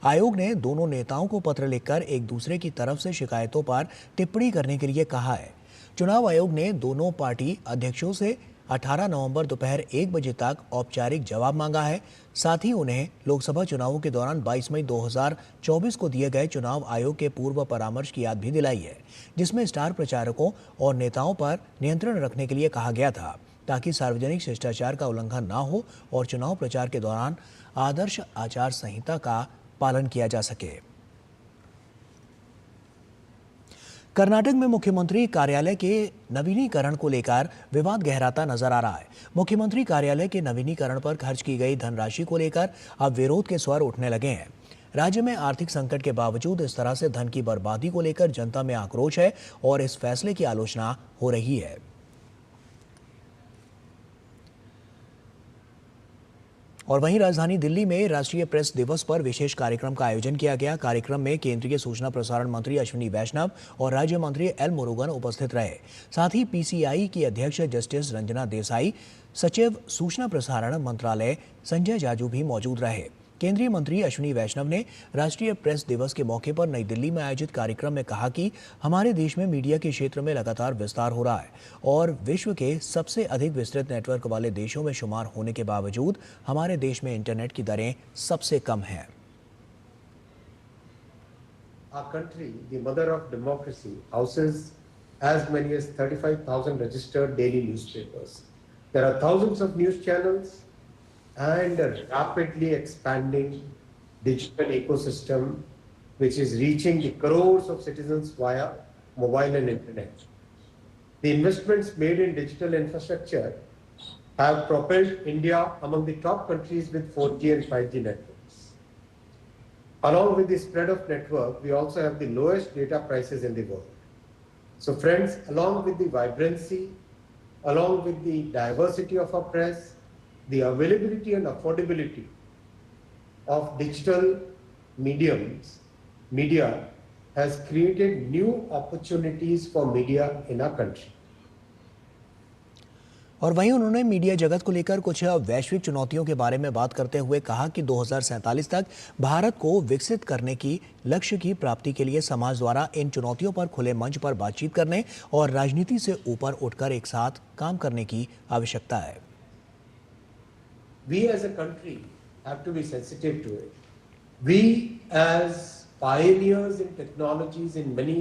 आयोग ने दोनों नेताओं को पत्र लिखकर एक दूसरे की तरफ से शिकायतों पर टिप्पणी करने के लिए कहा है। चुनाव आयोग ने दोनों पार्टी अध्यक्षों से 18 नवंबर दोपहर 1 बजे तक औपचारिक जवाब मांगा है। साथ ही उन्हें लोकसभा चुनावों के दौरान 22 मई 2024 को दिए गए चुनाव आयोग के पूर्व परामर्श की याद भी दिलाई है, जिसमें स्टार प्रचारकों और नेताओं पर नियंत्रण रखने के लिए कहा गया था ताकि सार्वजनिक शिष्टाचार का उल्लंघन न हो और चुनाव प्रचार के दौरान आदर्श आचार संहिता का पालन किया जा सके। कर्नाटक में मुख्यमंत्री कार्यालय के नवीनीकरण को लेकर विवाद गहराता नजर आ रहा है। मुख्यमंत्री कार्यालय के नवीनीकरण पर खर्च की गई धनराशि को लेकर अब विरोध के स्वर उठने लगे हैं। राज्य में आर्थिक संकट के बावजूद इस तरह से धन की बर्बादी को लेकर जनता में आक्रोश है और इस फैसले की आलोचना हो रही है। और वहीं राजधानी दिल्ली में राष्ट्रीय प्रेस दिवस पर विशेष कार्यक्रम का आयोजन किया गया। कार्यक्रम में केंद्रीय सूचना प्रसारण मंत्री अश्विनी वैष्णव और राज्य मंत्री एल मुरुगन उपस्थित रहे। साथ ही पीसीआई की अध्यक्ष जस्टिस रंजना देसाई, सचिव सूचना प्रसारण मंत्रालय संजय जाजू भी मौजूद रहे। केंद्रीय मंत्री अश्विनी वैष्णव ने राष्ट्रीय प्रेस दिवस के मौके पर नई दिल्ली में आयोजित कार्यक्रम में कहा कि हमारे देश में मीडिया के क्षेत्र में लगातार विस्तार हो रहा है और विश्व के सबसे अधिक विस्तृत नेटवर्क वाले देशों में शुमार होने के बावजूद हमारे देश में इंटरनेट की दरें सबसे कम हैं। Our country, the mother of democracy, houses as many as 35,000 registered daily newspapers. There are thousands of news channels and a rapidly expanding digital ecosystem which is reaching the crores of citizens via mobile and internet. The investments made in digital infrastructure have propelled India among the top countries with 4G and 5G networks. Along with the spread of network, we also have the lowest data prices in the world. So friends, along with the vibrancy, along with the diversity of our press, the availability and affordability of digital media has created new opportunities for media in our country. और वहीं उन्होंने media जगत को लेकर कुछ वैश्विक चुनौतियों के बारे में बात करते हुए कहा कि 2047 तक भारत को विकसित करने की लक्ष्य की प्राप्ति के लिए समाज द्वारा इन चुनौतियों पर खुले मंच पर बातचीत करने और राजनीति से ऊपर उठकर एक साथ काम करने की आवश्यकता है। We as a country have to be sensitive to it. We as pioneers in technologies in many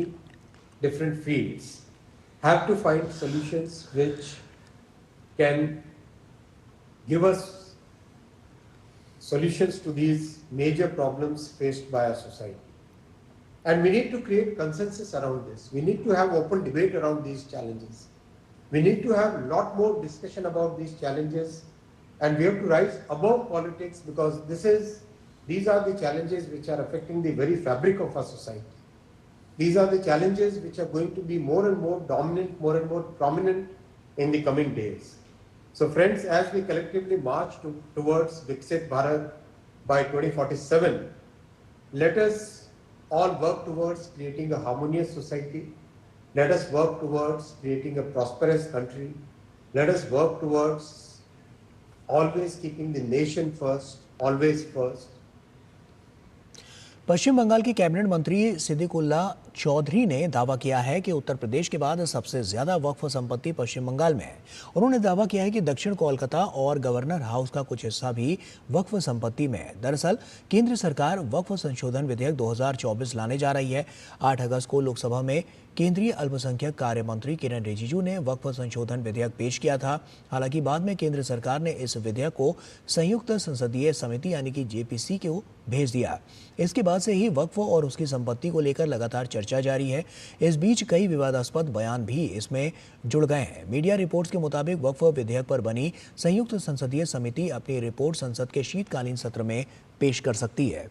different fields have to find solutions which can give us solutions to these major problems faced by our society. And we need to create consensus around this. We need to have open debate around these challenges. We need to have a lot more discussion about these challenges. And we have to rise above politics because these are the challenges which are affecting the very fabric of our society. These are the challenges which are going to be more and more dominant, more and more prominent in the coming days. So friends, as we collectively march towards Viksit Bharat by 2047, let us all work towards creating a harmonious society. Let us work towards creating a prosperous country. Let us work towards always keeping the nation first, always first, पश्चिम बंगाल के cabinet मंत्री सिद्दीकुल्लाह चौधरी ने दावा किया है कि उत्तर प्रदेश के बाद सबसे ज्यादा वक्फ संपत्ति पश्चिम बंगाल में है। उन्होंने दावा किया है कि दक्षिण कोलकाता और गवर्नर हाउस का कुछ हिस्सा भी वक्फ संपत्ति में है। दरअसल केंद्र सरकार वक्फ संशोधन विधेयक 2024 लाने जा रही है। 8 अगस्त को लोकसभा में केंद्रीय अल्पसंख्यक कार्य मंत्री किरण रिजिजू ने वक्फ संशोधन विधेयक पेश किया था। हालांकि बाद में केंद्र सरकार ने इस विधेयक को संयुक्त संसदीय समिति यानी कि जेपीसी को भेज दिया। इसके बाद से ही वक्फ और उसकी संपत्ति को लेकर लगातार चर्चा जारी है। इस बीच कई विवादास्पद बयान भी इसमें जुड़ गए हैं। मीडिया रिपोर्ट्स के मुताबिक वक्फ विधेयक पर बनी संयुक्त संसदीय समिति अपनी रिपोर्ट संसद के शीतकालीन सत्र में पेश कर सकती है।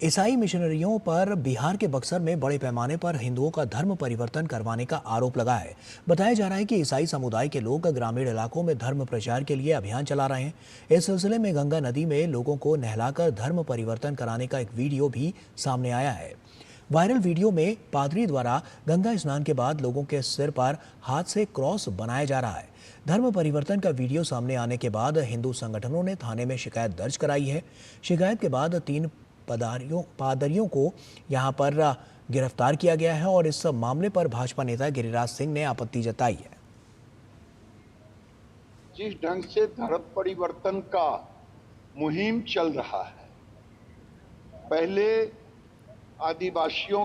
ईसाई मिशनरियों पर बिहार के बक्सर में बड़े पैमाने पर हिंदुओं का धर्म परिवर्तन करवाने का आरोप लगा है। बताया जा रहा है कि ईसाई समुदाय के लोग ग्रामीण इलाकों में धर्म प्रचार के लिए अभियान चला रहे हैं। इस सिलसिले में गंगा नदी में लोगों को नहलाकर धर्म परिवर्तन कराने का एक वीडियो भी सामने आया है। वायरल वीडियो में पादरी द्वारा गंगा स्नान के बाद लोगों के सिर पर हाथ से क्रॉस बनाया जा रहा है। धर्म परिवर्तन का वीडियो सामने आने के बाद हिंदू संगठनों ने थाने में शिकायत दर्ज कराई है। शिकायत के बाद 3 पादरियों को यहां पर गिरफ्तार किया गया है और इस मामले पर भाजपा नेता गिरिराज सिंह ने आपत्ति जताई है। जिस ढंग से धर्म परिवर्तन का मुहिम चल रहा है, पहले आदिवासियों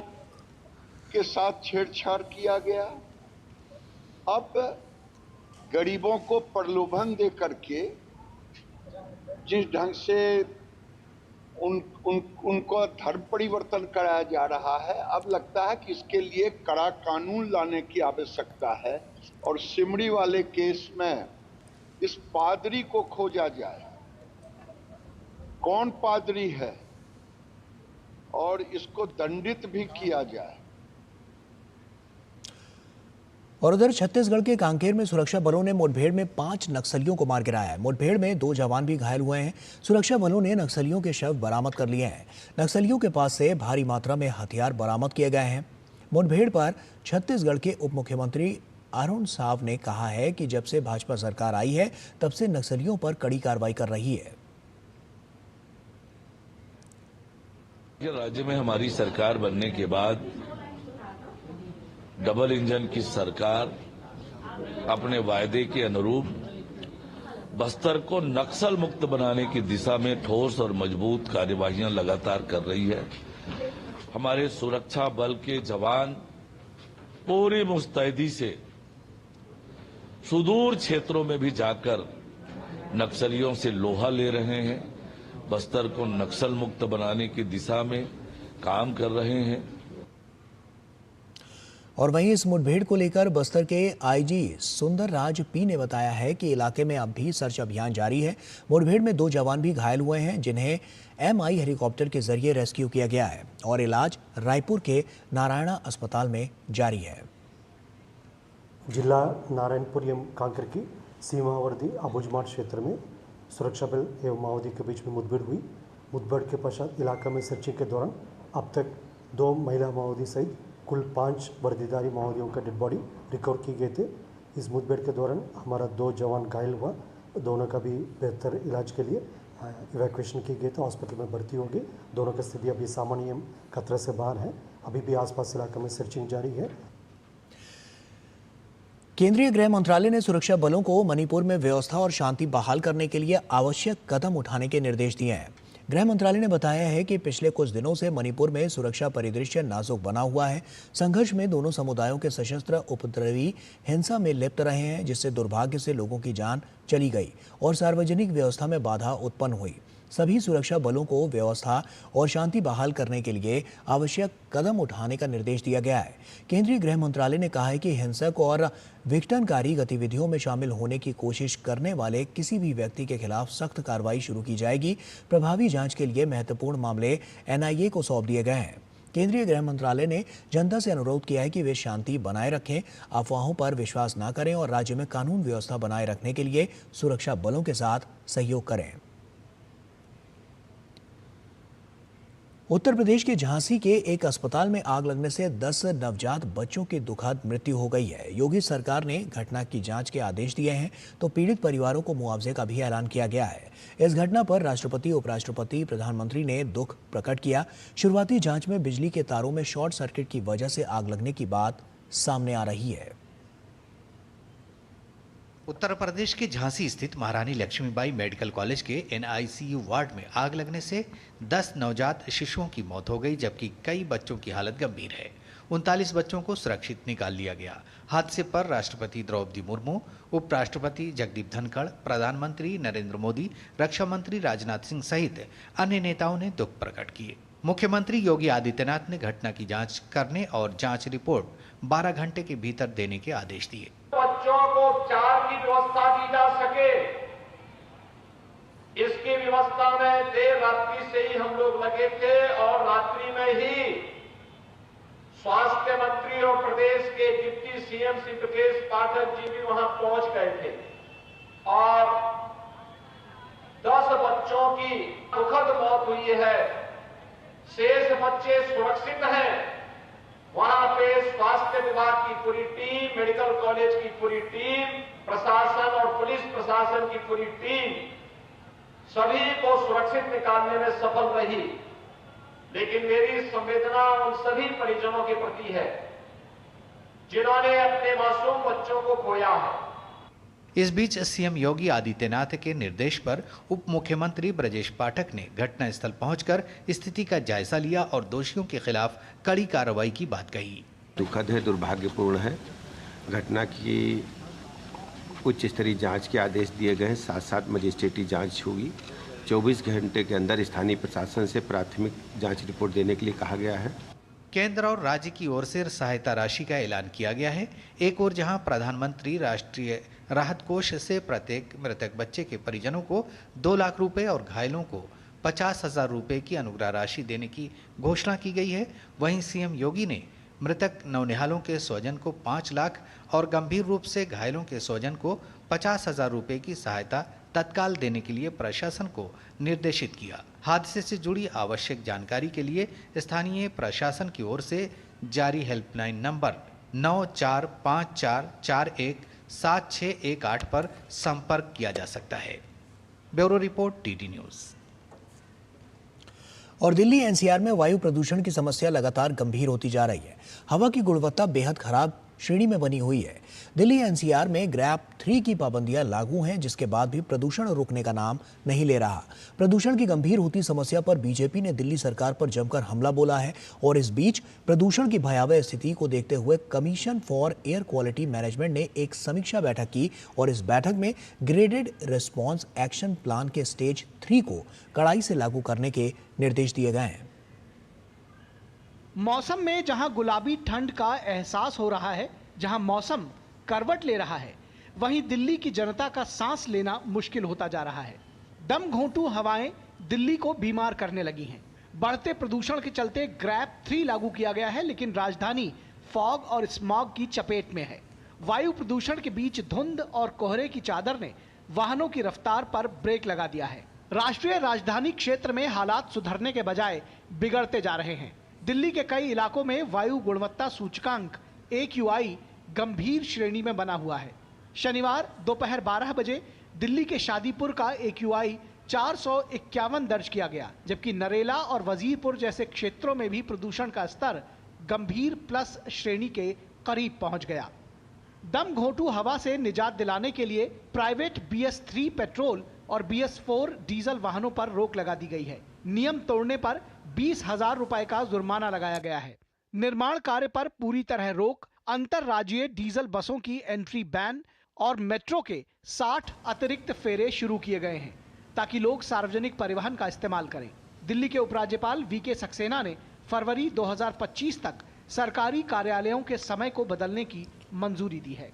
के साथ छेड़छाड़ किया गया, अब गरीबों को प्रलोभन दे करके जिस ढंग से उनको धर्म परिवर्तन कराया जा रहा है, अब लगता है कि इसके लिए कड़ा कानून लाने की आवश्यकता है और सिमरी वाले केस में इस पादरी को खोजा जाए, कौन पादरी है और इसको दंडित भी किया जाए। और उधर छत्तीसगढ़ के कांकेर में सुरक्षा बलों ने मुठभेड़ में 5 नक्सलियों को मार गिराया है। मुठभेड़ में 2 जवान भी घायल हुए हैं। सुरक्षा बलों ने नक्सलियों के शव बरामद कर लिए हैं। नक्सलियों के पास से भारी मात्रा में हथियार बरामद किए गए हैं। मुठभेड़ पर छत्तीसगढ़ के उप मुख्यमंत्री अरुण साव ने कहा है कि जब से भाजपा सरकार आई है तब से नक्सलियों पर कड़ी कार्रवाई कर रही है। राज्य में हमारी सरकार बनने के बाद डबल इंजन की सरकार अपने वायदे के अनुरूप बस्तर को नक्सल मुक्त बनाने की दिशा में ठोस और मजबूत कार्यवाहियां लगातार कर रही है। हमारे सुरक्षा बल के जवान पूरी मुस्तैदी से सुदूर क्षेत्रों में भी जाकर नक्सलियों से लोहा ले रहे हैं, बस्तर को नक्सल मुक्त बनाने की दिशा में काम कर रहे हैं। और वहीं इस मुठभेड़ को लेकर बस्तर के आईजी सुंदर राज पी ने बताया है कि इलाके में अब भी सर्च अभियान जारी है। मुठभेड़ में 2 जवान भी घायल हुए हैं जिन्हें MI हेलीकॉप्टर के जरिए रेस्क्यू किया गया है और इलाज रायपुर के नारायणा अस्पताल में जारी है। जिला नारायणपुरम कांकेर की सीमावर्ती अबुजमाट क्षेत्र में सुरक्षा बल एवं माओवादी के बीच में मुठभेड़ हुई। मुठभेड़ के पश्चात इलाका में सर्चिंग के दौरान अब तक 2 महिला माओवादी सहित कुल 5 वर्दीधारी माओवादियों का डेड बॉडी रिकवर किए गए थे। इस मुठभेड़ के दौरान हमारा 2 जवान घायल हुआ, दोनों का भी बेहतर इलाज के लिए इवैक्यूएशन की गई तो हॉस्पिटल में भर्ती हो गई। दोनों की स्थिति अभी सामान्य खतरे से बाहर है। अभी भी आसपास इलाके में सर्चिंग जारी है। केंद्रीय गृह मंत्रालय ने सुरक्षा बलों को मणिपुर में व्यवस्था और शांति बहाल करने के लिए आवश्यक कदम उठाने के निर्देश दिए हैं। गृह मंत्रालय ने बताया है कि पिछले कुछ दिनों से मणिपुर में सुरक्षा परिदृश्य नाजुक बना हुआ है। संघर्ष में दोनों समुदायों के सशस्त्र उपद्रवी हिंसा में लिप्त रहे हैं, जिससे दुर्भाग्य से लोगों की जान चली गई और सार्वजनिक व्यवस्था में बाधा उत्पन्न हुई। सभी सुरक्षा बलों को व्यवस्था और शांति बहाल करने के लिए आवश्यक कदम उठाने का निर्देश दिया गया है। केंद्रीय गृह मंत्रालय ने कहा है कि हिंसक और विघटनकारी गतिविधियों में शामिल होने की कोशिश करने वाले किसी भी व्यक्ति के खिलाफ सख्त कार्रवाई शुरू की जाएगी। प्रभावी जांच के लिए महत्वपूर्ण मामले NIA को सौंप दिए गए हैं। केंद्रीय गृह मंत्रालय ने जनता से अनुरोध किया है कि वे शांति बनाए रखें, अफवाहों पर विश्वास न करें और राज्य में कानून व्यवस्था बनाए रखने के लिए सुरक्षा बलों के साथ सहयोग करें। उत्तर प्रदेश के झांसी के एक अस्पताल में आग लगने से 10 नवजात बच्चों की दुखद मृत्यु हो गई है। योगी सरकार ने घटना की जांच के आदेश दिए हैं तो पीड़ित परिवारों को मुआवजे का भी ऐलान किया गया है। इस घटना पर राष्ट्रपति, उपराष्ट्रपति, प्रधानमंत्री ने दुख प्रकट किया। शुरुआती जांच में बिजली के तारों में शॉर्ट सर्किट की वजह से आग लगने की बात सामने आ रही है। उत्तर प्रदेश के झांसी स्थित महारानी लक्ष्मीबाई मेडिकल कॉलेज के NICU वार्ड में आग लगने से 10 नवजात शिशुओं की मौत हो गई, जबकि कई बच्चों की हालत गंभीर है। 39 बच्चों को सुरक्षित निकाल लिया गया। हादसे पर राष्ट्रपति द्रौपदी मुर्मू, उपराष्ट्रपति जगदीप धनखड़, प्रधानमंत्री नरेंद्र मोदी, रक्षा मंत्री राजनाथ सिंह सहित अन्य नेताओं ने दुख प्रकट किए। मुख्यमंत्री योगी आदित्यनाथ ने घटना की जांच करने और जांच रिपोर्ट 12 घंटे के भीतर देने के आदेश दिए। बच्चों को उपचार की व्यवस्था दी जा सके, इसकी व्यवस्था में देर रात्रि से ही हम लोग लगे थे और रात्रि में ही स्वास्थ्य मंत्री और प्रदेश के डिप्टी CM श्री ब्रजेश पाठक जी भी वहां पहुंच गए थे और 10 बच्चों की दुखद मौत हुई है। शेष बच्चे सुरक्षित हैं। वहां पे स्वास्थ्य विभाग की पूरी टीम, मेडिकल कॉलेज की पूरी टीम, प्रशासन और पुलिस प्रशासन की पूरी टीम सभी को सुरक्षित निकालने में सफल रही। लेकिन मेरी संवेदना उन सभी परिजनों के प्रति है जिन्होंने अपने मासूम बच्चों को खोया है। इस बीच CM योगी आदित्यनाथ के निर्देश पर उप मुख्यमंत्री ब्रजेश पाठक ने घटनास्थल पहुंचकर स्थिति का जायजा लिया और दोषियों के खिलाफ कड़ी कार्रवाई की बात कही। दुखद है, दुर्भाग्यपूर्ण है। घटना की उच्च स्तरीय जांच के आदेश दिए गए हैं। साथ मजिस्ट्रेटी जांच होगी। 24 घंटे के अंदर स्थानीय प्रशासन से प्राथमिक जांच रिपोर्ट देने के लिए कहा गया है। केंद्र और राज्य की ओर से सहायता राशि का ऐलान किया गया है। एक ओर जहां प्रधानमंत्री राष्ट्रीय राहत कोष से प्रत्येक मृतक बच्चे के परिजनों को 2 लाख रुपए और घायलों को 50,000 रुपए की अनुग्रह राशि देने की घोषणा की गई है, वहीं CM योगी ने मृतक नौनिहालों के स्वजन को 5 लाख और गंभीर रूप से घायलों के स्वजन को 50,000 रुपए की सहायता तत्काल देने के लिए प्रशासन को निर्देशित किया। हादसे से जुड़ी आवश्यक जानकारी के लिए स्थानीय प्रशासन की ओर से जारी हेल्पलाइन नंबर 9454417618 पर संपर्क किया जा सकता है। Bureau report TT news. और दिल्ली NCR में वायु प्रदूषण की समस्या लगातार गंभीर होती जा रही है। हवा की गुणवत्ता बेहद खराब श्रेणी में बनी हुई है। दिल्ली NCR में ग्रैप 3 की पाबंदियां लागू हैं, जिसके बाद भी प्रदूषण रुकने का नाम नहीं ले रहा। प्रदूषण की गंभीर होती समस्या पर बीजेपी ने दिल्ली सरकार पर जमकर हमला बोला है और इस बीच प्रदूषण की भयावह स्थिति को देखते हुए commission for air quality management ने एक समीक्षा बैठक की और इस बैठक में ग्रेडेड रिस्पॉन्स एक्शन प्लान के स्टेज 3 को कड़ाई से लागू करने के निर्देश दिए गए हैं। मौसम में जहां गुलाबी ठंड का एहसास हो रहा है, जहां मौसम करवट ले रहा है, वहीं दिल्ली की जनता का सांस लेना मुश्किल होता जा रहा है। दम घोंटू हवाएं दिल्ली को बीमार करने लगी हैं। बढ़ते प्रदूषण के चलते ग्रैप 3 लागू किया गया है, लेकिन राजधानी फॉग और स्मॉग की चपेट में है। वायु प्रदूषण के बीच धुंध और कोहरे की चादर ने वाहनों की रफ्तार पर ब्रेक लगा दिया है। राष्ट्रीय राजधानी क्षेत्र में हालात सुधरने के बजाय बिगड़ते जा रहे हैं। दिल्ली के कई इलाकों में वायु गुणवत्ता सूचकांक AQI गंभीर श्रेणी में बना हुआ है। शनिवार दोपहर 12 बजे दिल्ली के शादीपुर का AQI 451 दर्ज किया गया, जबकि नरेला और वजीरपुर जैसे क्षेत्रों में भी प्रदूषण का स्तर गंभीर प्लस श्रेणी के करीब पहुंच गया। दम घोंटू हवा से निजात दिलाने के लिए प्राइवेट BS3 पेट्रोल और BS4 डीजल वाहनों पर रोक लगा दी गई है। नियम तोड़ने पर 20,000 रुपए का जुर्माना लगाया गया है। निर्माण कार्य पर पूरी तरह रोक, अंतरराज्यीय डीजल बसों की एंट्री बैन और मेट्रो के 60 अतिरिक्त फेरे शुरू किए गए हैं ताकि लोग सार्वजनिक परिवहन का इस्तेमाल करें। दिल्ली के उपराज्यपाल VK सक्सेना ने फरवरी 2025 तक सरकारी कार्यालयों के समय को बदलने की मंजूरी दी है।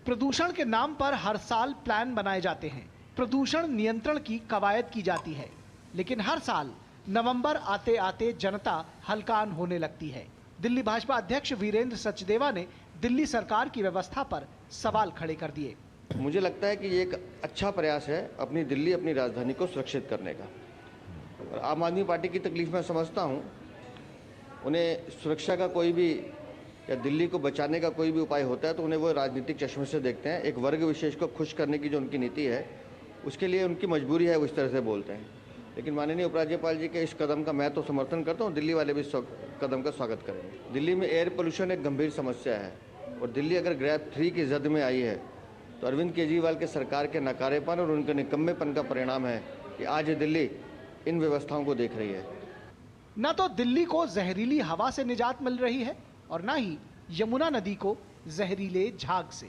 प्रदूषण के नाम पर हर साल प्लान बनाए जाते हैं, प्रदूषण नियंत्रण की कवायद की जाती है, लेकिन हर साल नवंबर आते आते जनता हलकान होने लगती है। दिल्ली भाजपा अध्यक्ष वीरेंद्र सचदेवा ने दिल्ली सरकार की व्यवस्था पर सवाल खड़े कर दिए। मुझे लगता है कि ये एक अच्छा प्रयास है अपनी दिल्ली, अपनी राजधानी को सुरक्षित करने का। और आम आदमी पार्टी की तकलीफ मैं समझता हूँ। उन्हें सुरक्षा का कोई भी या दिल्ली को बचाने का कोई भी उपाय होता है तो उन्हें वो राजनीतिक चश्मे से देखते हैं। एक वर्ग विशेष को खुश करने की जो उनकी नीति है उसके लिए उनकी मजबूरी है, वो इस तरह से बोलते हैं। लेकिन माननीय उपराज्यपाल जी के इस कदम का मैं तो समर्थन करता हूँ, दिल्ली वाले भी इस कदम का स्वागत करेंगे। दिल्ली में एयर पोल्यूशन एक गंभीर समस्या है और दिल्ली अगर ग्रैब 3 की जद में आई है तो अरविंद केजरीवाल के सरकार के नकारेपन और उनके निकम्मेपन का परिणाम है कि आज दिल्ली इन व्यवस्थाओं को देख रही है। न तो दिल्ली को जहरीली हवा से निजात मिल रही है और न ही यमुना नदी को जहरीले झाग से।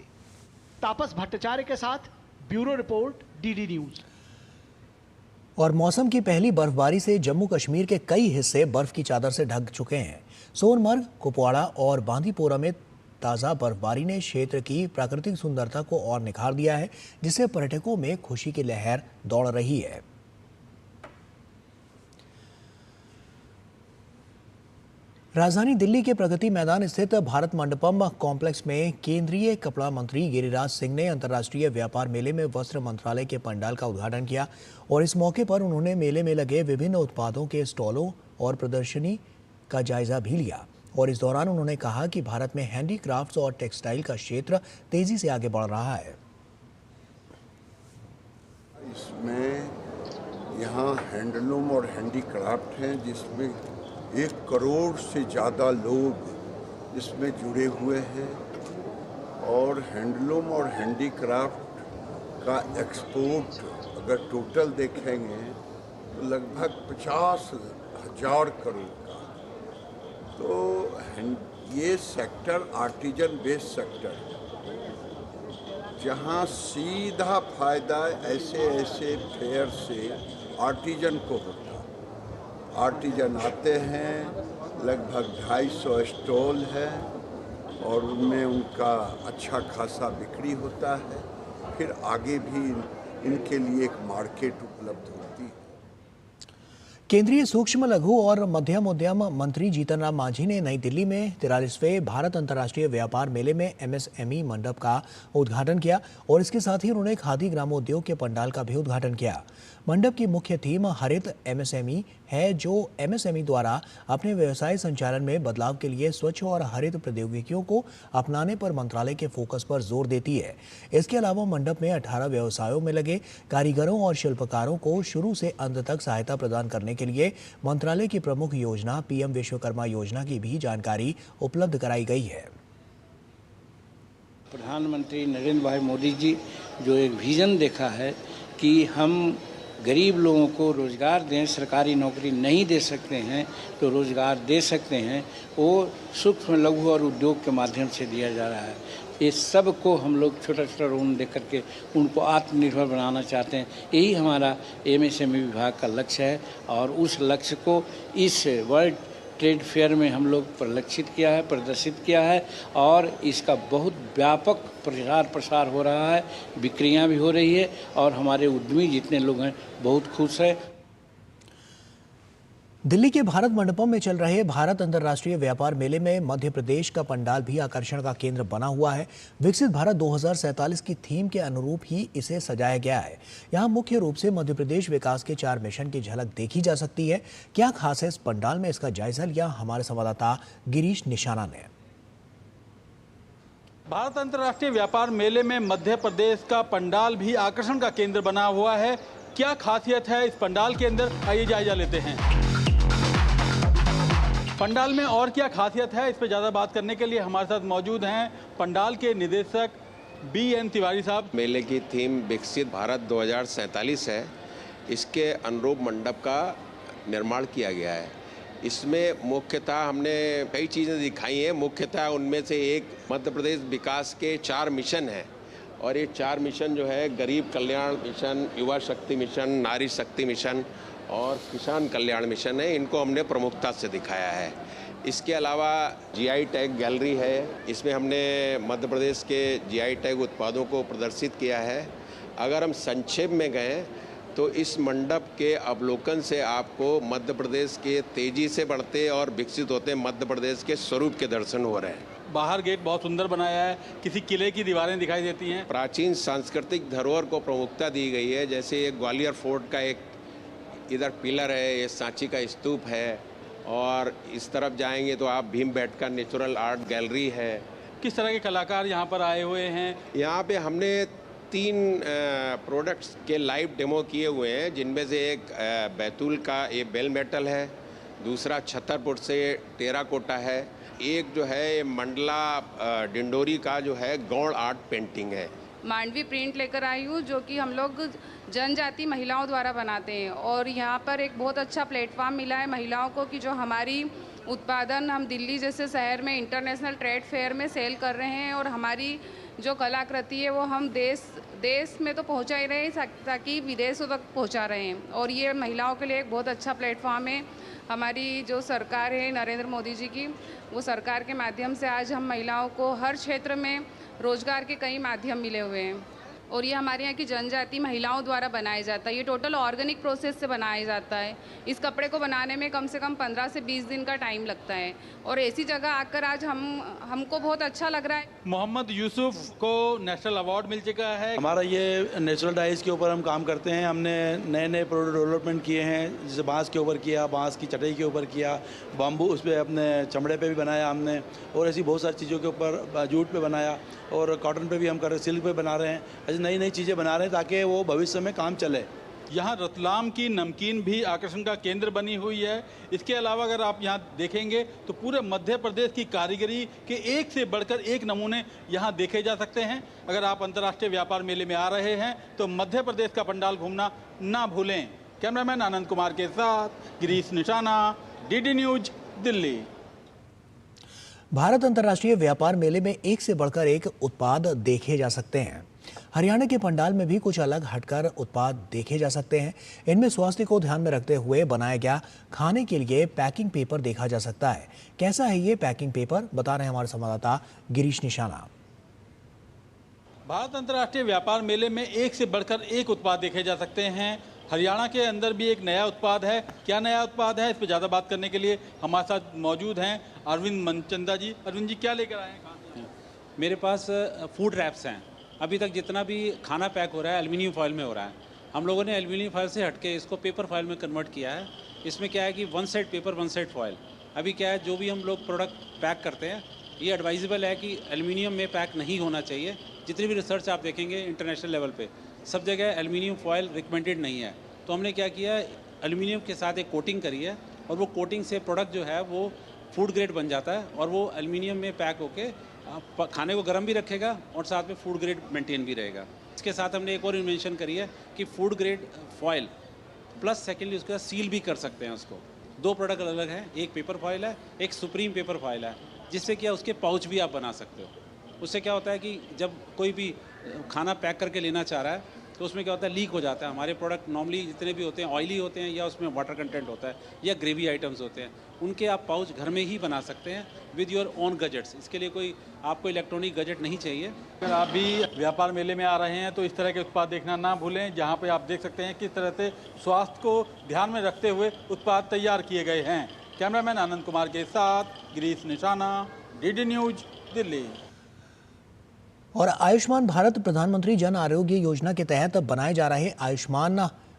तापस भट्टाचार्य के साथ ब्यूरो रिपोर्ट, डीडी न्यूज। और मौसम की पहली बर्फबारी से जम्मू कश्मीर के कई हिस्से बर्फ की चादर से ढक चुके हैं। सोनमर्ग, कुपवाड़ा और बांदीपोरा में ताज़ा बर्फबारी ने क्षेत्र की प्राकृतिक सुंदरता को और निखार दिया है, जिससे पर्यटकों में खुशी की लहर दौड़ रही है। राजधानी दिल्ली के प्रगति मैदान स्थित भारत मंडपम कॉम्प्लेक्स में केंद्रीय कपड़ा मंत्री गिरिराज सिंह ने अंतर्राष्ट्रीय व्यापार मेले में वस्त्र मंत्रालय के पंडाल का उद्घाटन किया और इस मौके पर उन्होंने मेले में लगे विभिन्न उत्पादों के स्टॉलों और प्रदर्शनी का जायजा भी लिया। और इस दौरान उन्होंने कहा कि भारत में हैंडीक्राफ्ट्स और टेक्सटाइल का क्षेत्र तेजी से आगे बढ़ रहा है। इसमें यहाँ हैंडलूम और हैंडीक्राफ्ट हैं, जिसमें 1 करोड़ से ज़्यादा लोग इसमें जुड़े हुए हैं और हैंडलूम और हैंडीक्राफ्ट का एक्सपोर्ट अगर टोटल देखेंगे तो लगभग 50,000 करोड़ का। तो ये सेक्टर आर्टिजन बेस्ड सेक्टर है, जहाँ सीधा फायदा ऐसे फेयर से आर्टिजन को होता है। आर्टिजन आते हैं, लगभग 250 स्टॉल है और उनमें उनका अच्छा खासा बिक्री होता है। फिर आगे भी इनके लिए एक मार्केट उपलब्ध होती है। केंद्रीय सूक्ष्म लघु और मध्यम उद्यम मंत्री जीतन राम मांझी ने नई दिल्ली में 43वें भारत अंतर्राष्ट्रीय व्यापार मेले में MSME मंडप का उद्घाटन किया और इसके साथ ही उन्होंने खादी ग्रामोद्योग के पंडाल का भी उद्घाटन किया। मंडप की मुख्य थीम हरित MSME है, जो MSME द्वारा अपने व्यवसाय संचालन में बदलाव के लिए स्वच्छ और हरित प्रौद्योगिकियों को अपनाने पर मंत्रालय के फोकस पर जोर देती है। इसके अलावा मंडप में 18 व्यवसायों में लगे कारीगरों और शिल्पकारों को शुरू से अंत तक सहायता प्रदान करने के लिए मंत्रालय की प्रमुख योजना PM विश्वकर्मा योजना की भी जानकारी उपलब्ध कराई गई है। प्रधानमंत्री नरेंद्र भाई मोदी जी जो एक विजन देखा है कि हम गरीब लोगों को रोजगार दें, सरकारी नौकरी नहीं दे सकते हैं तो रोजगार दे सकते हैं, वो सूक्ष्म लघु और उद्योग के माध्यम से दिया जा रहा है। ये सब को हम लोग छोटा छोटा ऋण दे करके उनको आत्मनिर्भर बनाना चाहते हैं। यही हमारा MSME विभाग का लक्ष्य है और उस लक्ष्य को इस वर्ल्ड ट्रेड फेयर में हम लोग परिलक्षित किया है, प्रदर्शित किया है और इसका बहुत व्यापक प्रचार प्रसार हो रहा है, बिक्रियां भी हो रही है और हमारे उद्यमी जितने लोग हैं बहुत खुश है। दिल्ली के भारत मंडपम में चल रहे भारत अंतर्राष्ट्रीय व्यापार मेले में मध्य प्रदेश का पंडाल भी आकर्षण का केंद्र बना हुआ है। विकसित भारत 2047 की थीम के अनुरूप ही इसे सजाया गया है। यहाँ मुख्य रूप से मध्य प्रदेश विकास के 4 मिशन की झलक देखी जा सकती है। क्या खास है इस पंडाल में, इसका जायजा लिया हमारे संवाददाता गिरीश निशाना ने। भारत अंतर्राष्ट्रीय व्यापार मेले में मध्य प्रदेश का पंडाल भी आकर्षण का केंद्र बना हुआ है। क्या खासियत है इस पंडाल के अंदर, आइए जायजा लेते हैं। पंडाल में और क्या खासियत है, इस पर ज़्यादा बात करने के लिए हमारे साथ मौजूद हैं पंडाल के निदेशक BN तिवारी साहब। मेले की थीम विकसित भारत 2047 है। इसके अनुरूप मंडप का निर्माण किया गया है। इसमें मुख्यतः हमने कई चीज़ें दिखाई हैं। मुख्यतः उनमें से एक मध्य प्रदेश विकास के 4 मिशन हैं और ये 4 मिशन जो है गरीब कल्याण मिशन, युवा शक्ति मिशन, नारी शक्ति मिशन और किसान कल्याण मिशन है। इनको हमने प्रमुखता से दिखाया है। इसके अलावा GI टैग गैलरी है, इसमें हमने मध्य प्रदेश के GI टैग उत्पादों को प्रदर्शित किया है। अगर हम संक्षेप में गए तो इस मंडप के अवलोकन से आपको मध्य प्रदेश के तेजी से बढ़ते और विकसित होते मध्य प्रदेश के स्वरूप के दर्शन हो रहे हैं। बाहर गेट बहुत सुंदर बनाया है, किसी किले की दीवारें दिखाई देती हैं। प्राचीन सांस्कृतिक धरोहर को प्रमुखता दी गई है। जैसे ग्वालियर फोर्ट का एक इधर पिलर है, ये सांची का स्तूप है, और इस तरफ जाएंगे तो आप भीमबेटका नेचुरल आर्ट गैलरी है। किस तरह के कलाकार यहाँ पर आए हुए हैं? यहाँ पे हमने 3 प्रोडक्ट्स के लाइव डेमो किए हुए हैं, जिनमें से एक बैतूल का ये बेल मेटल है, दूसरा छतरपुर से टेराकोटा है, एक जो है ये मंडला डिंडोरी का जो है गौड़ आर्ट पेंटिंग है। मांडवी प्रिंट लेकर आई हूँ, जो कि हम लोग जनजाति महिलाओं द्वारा बनाते हैं, और यहाँ पर एक बहुत अच्छा प्लेटफॉर्म मिला है महिलाओं को कि जो हमारी उत्पादन हम दिल्ली जैसे शहर में इंटरनेशनल ट्रेड फेयर में सेल कर रहे हैं, और हमारी जो कलाकृति है वो हम देश में तो पहुँचा ही रहे हैं, ताकि विदेशों तक पहुँचा रहे हैं। और ये महिलाओं के लिए एक बहुत अच्छा प्लेटफॉर्म है। हमारी जो सरकार है नरेंद्र मोदी जी की, वो सरकार के माध्यम से आज हम महिलाओं को हर क्षेत्र में रोजगार के कई माध्यम मिले हुए हैं, और ये हमारे यहाँ की जनजाति महिलाओं द्वारा बनाया जाता है। ये टोटल ऑर्गेनिक प्रोसेस से बनाया जाता है। इस कपड़े को बनाने में कम से कम 15 से 20 दिन का टाइम लगता है, और ऐसी जगह आकर आज हमको बहुत अच्छा लग रहा है। मोहम्मद यूसुफ को नेशनल अवार्ड मिल चुका है। हमारा ये नेचुरल डाइज के ऊपर हम काम करते हैं। हमने नए नए प्रोडक्ट डेवलपमेंट किए हैं, जैसे बांस के ऊपर किया, बांस की चटाई के ऊपर किया, बाम्बू उस पर अपने चमड़े पे भी बनाया हमने, और ऐसी बहुत सारी चीज़ों के ऊपर जूट पे बनाया, और कॉटन पे भी हम कर रहे हैं, सिल्क पे बना रहे हैं। ऐसी नई नई चीज़ें बना रहे हैं ताकि वो भविष्य में काम चले। यहाँ रतलाम की नमकीन भी आकर्षण का केंद्र बनी हुई है। इसके अलावा अगर आप यहाँ देखेंगे तो पूरे मध्य प्रदेश की कारीगरी के एक से बढ़कर एक नमूने यहाँ देखे जा सकते हैं। अगर आप अंतर्राष्ट्रीय व्यापार मेले में आ रहे हैं तो मध्य प्रदेश का पंडाल घूमना ना भूलें। कैमरामैन आनंद कुमार के साथ गिरीश निशाना, DD न्यूज, दिल्ली। भारत अंतर्राष्ट्रीय व्यापार मेले में एक से बढ़कर एक उत्पाद देखे जा सकते हैं। हरियाणा के पंडाल में भी कुछ अलग हटकर उत्पाद देखे जा सकते हैं। इनमें स्वास्थ्य को ध्यान में रखते हुए बनाया गया खाने के लिए पैकिंग पेपर देखा जा सकता है। कैसा है ये पैकिंग पेपर, बता रहे हैं हमारे संवाददाता गिरीश निशाना। भारत अंतर्राष्ट्रीय व्यापार मेले में एक से बढ़कर एक उत्पाद देखे जा सकते हैं। हरियाणा के अंदर भी एक नया उत्पाद है। क्या नया उत्पाद है, इस पर ज़्यादा बात करने के लिए हमारे साथ मौजूद हैं अरविंद मनचंदा जी। अरविंद जी, क्या लेकर आए हैं? मेरे पास फूड रैप्स हैं। अभी तक जितना भी खाना पैक हो रहा है एल्युमिनियम फॉयल में हो रहा है। हम लोगों ने एल्युमिनियम फॉयल से हटके इसको पेपर फॉयल में कन्वर्ट किया है। इसमें क्या है कि 1 साइड पेपर 1 साइड फॉयल। अभी क्या है, जो भी हम लोग प्रोडक्ट पैक करते हैं ये एडवाइजेबल है कि एल्युमिनियम में पैक नहीं होना चाहिए। जितनी भी रिसर्च आप देखेंगे इंटरनेशनल लेवल पे सब जगह एल्युमिनियम फॉयल रिकमेंडेड नहीं है। तो हमने क्या किया, एल्युमिनियम के साथ एक कोटिंग करी है, और वो कोटिंग से प्रोडक्ट जो है वो फूड ग्रेड बन जाता है, और वो एल्युमिनियम में पैक होके खाने को गर्म भी रखेगा और साथ में फूड ग्रेड मेंटेन भी रहेगा। इसके साथ हमने एक और इन्वेंशन करी है कि food grade foil plus secondly उसके साथ सील भी कर सकते हैं उसको। 2 प्रोडक्ट अलग हैं, एक पेपर फॉयल है, एक सुप्रीम पेपर फॉयल है, जिससे क्या उसके पाउच भी आप बना सकते हो। उससे क्या होता है कि जब कोई भी खाना पैक करके लेना चाह रहा है तो उसमें क्या होता है, लीक हो जाता है। हमारे प्रोडक्ट नॉर्मली जितने भी होते हैं ऑयली होते हैं, या उसमें वाटर कंटेंट होता है, या ग्रेवी आइटम्स होते हैं, उनके आप पाउच घर में ही बना सकते हैं विद योर ओन गजेट्स। इसके लिए कोई आपको इलेक्ट्रॉनिक गजेट नहीं चाहिए। अगर आप भी व्यापार मेले में आ रहे हैं तो इस तरह के उत्पाद देखना ना भूलें, जहाँ पे आप देख सकते हैं किस तरह से स्वास्थ्य को ध्यान में रखते हुए उत्पाद तैयार किए गए हैं। कैमरामैन आनंद कुमार के साथ गिरीश निशाना, DD न्यूज, दिल्ली। और आयुष्मान भारत प्रधानमंत्री जन आरोग्य योजना के तहत बनाए जा रहे आयुष्मान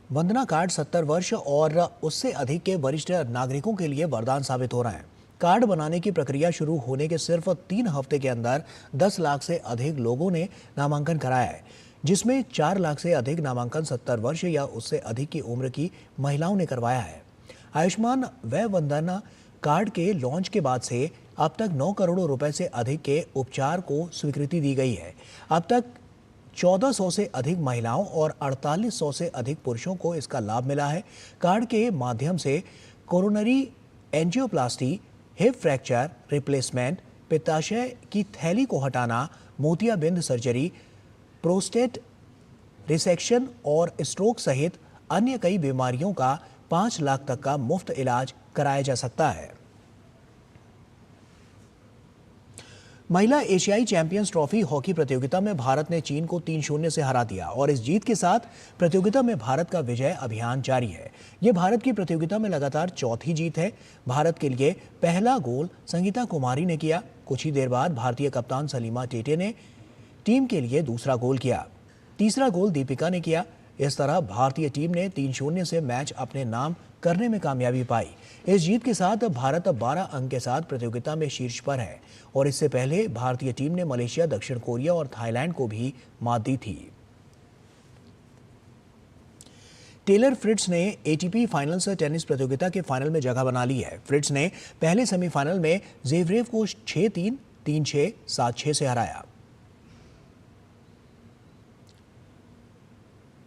वंदना कार्ड 70 वर्ष और उससे अधिक के वरिष्ठ नागरिकों के लिए वरदान साबित हो रहे हैं। कार्ड बनाने की प्रक्रिया शुरू होने के सिर्फ 3 हफ्ते के अंदर 10 लाख से अधिक लोगों ने नामांकन कराया है, जिसमें 4 लाख से अधिक नामांकन 70 वर्ष या उससे अधिक की उम्र की महिलाओं ने करवाया है। आयुष्मान वय वंदना कार्ड के लॉन्च के बाद से अब तक 9 करोड़ रुपए से अधिक के उपचार को स्वीकृति दी गई है। अब तक 1400 से अधिक महिलाओं और 4800 से अधिक पुरुषों को इसका लाभ मिला है। कार्ड के माध्यम से coronary angioplasty, hip fracture replacement, पित्ताशय की थैली को हटाना, मोतियाबिंद सर्जरी, प्रोस्टेट रिसेक्शन और स्ट्रोक सहित अन्य कई बीमारियों का 5 लाख तक का मुफ्त इलाज कराया जा सकता है। महिला एशियाई चैंपियंस ट्रॉफी हॉकी प्रतियोगिता में भारत ने चीन को 3-0 से हरा दिया और इस जीत के साथ प्रतियोगिता में भारत का विजय अभियान जारी है। ये भारत की प्रतियोगिता में लगातार चौथी जीत है। भारत के लिए पहला गोल संगीता कुमारी ने किया। कुछ ही देर बाद भारतीय कप्तान सलीमा टेटे ने टीम के लिए दूसरा गोल किया। तीसरा गोल दीपिका ने किया। इस तरह भारतीय टीम ने 3-0 से मैच अपने नाम करने में कामयाबी पाई। इस जीत के साथ भारत 12 अंक के साथ प्रतियोगिता में शीर्ष पर है और इससे पहले भारतीय टीम ने मलेशिया, दक्षिण कोरिया और थाईलैंड को भी मात दी थी। टेलर फ्रिट्ज ने एटीपी फाइनल्स टेनिस प्रतियोगिता के फाइनल में जगह बना ली है। फ्रिट्ज ने पहले सेमीफाइनल में ज़ेवरेव को 6-3, 3-6, 7-6 से हराया।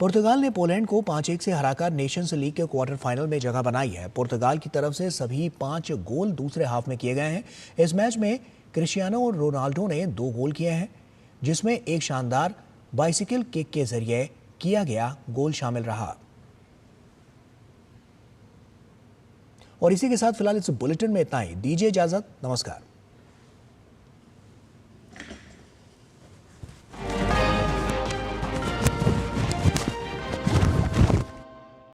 पुर्तगाल ने पोलैंड को 5-1 से हराकर नेशंस लीग के क्वार्टर फाइनल में जगह बनाई है। पुर्तगाल की तरफ से सभी 5 गोल दूसरे हाफ में किए गए हैं। इस मैच में क्रिस्टियानो रोनाल्डो ने 2 गोल किए हैं, जिसमें एक शानदार बाइसिकल किक के जरिए किया गया गोल शामिल रहा। और इसी के साथ फिलहाल इस बुलेटिन में इतना ही। दीजिए इजाजत, नमस्कार।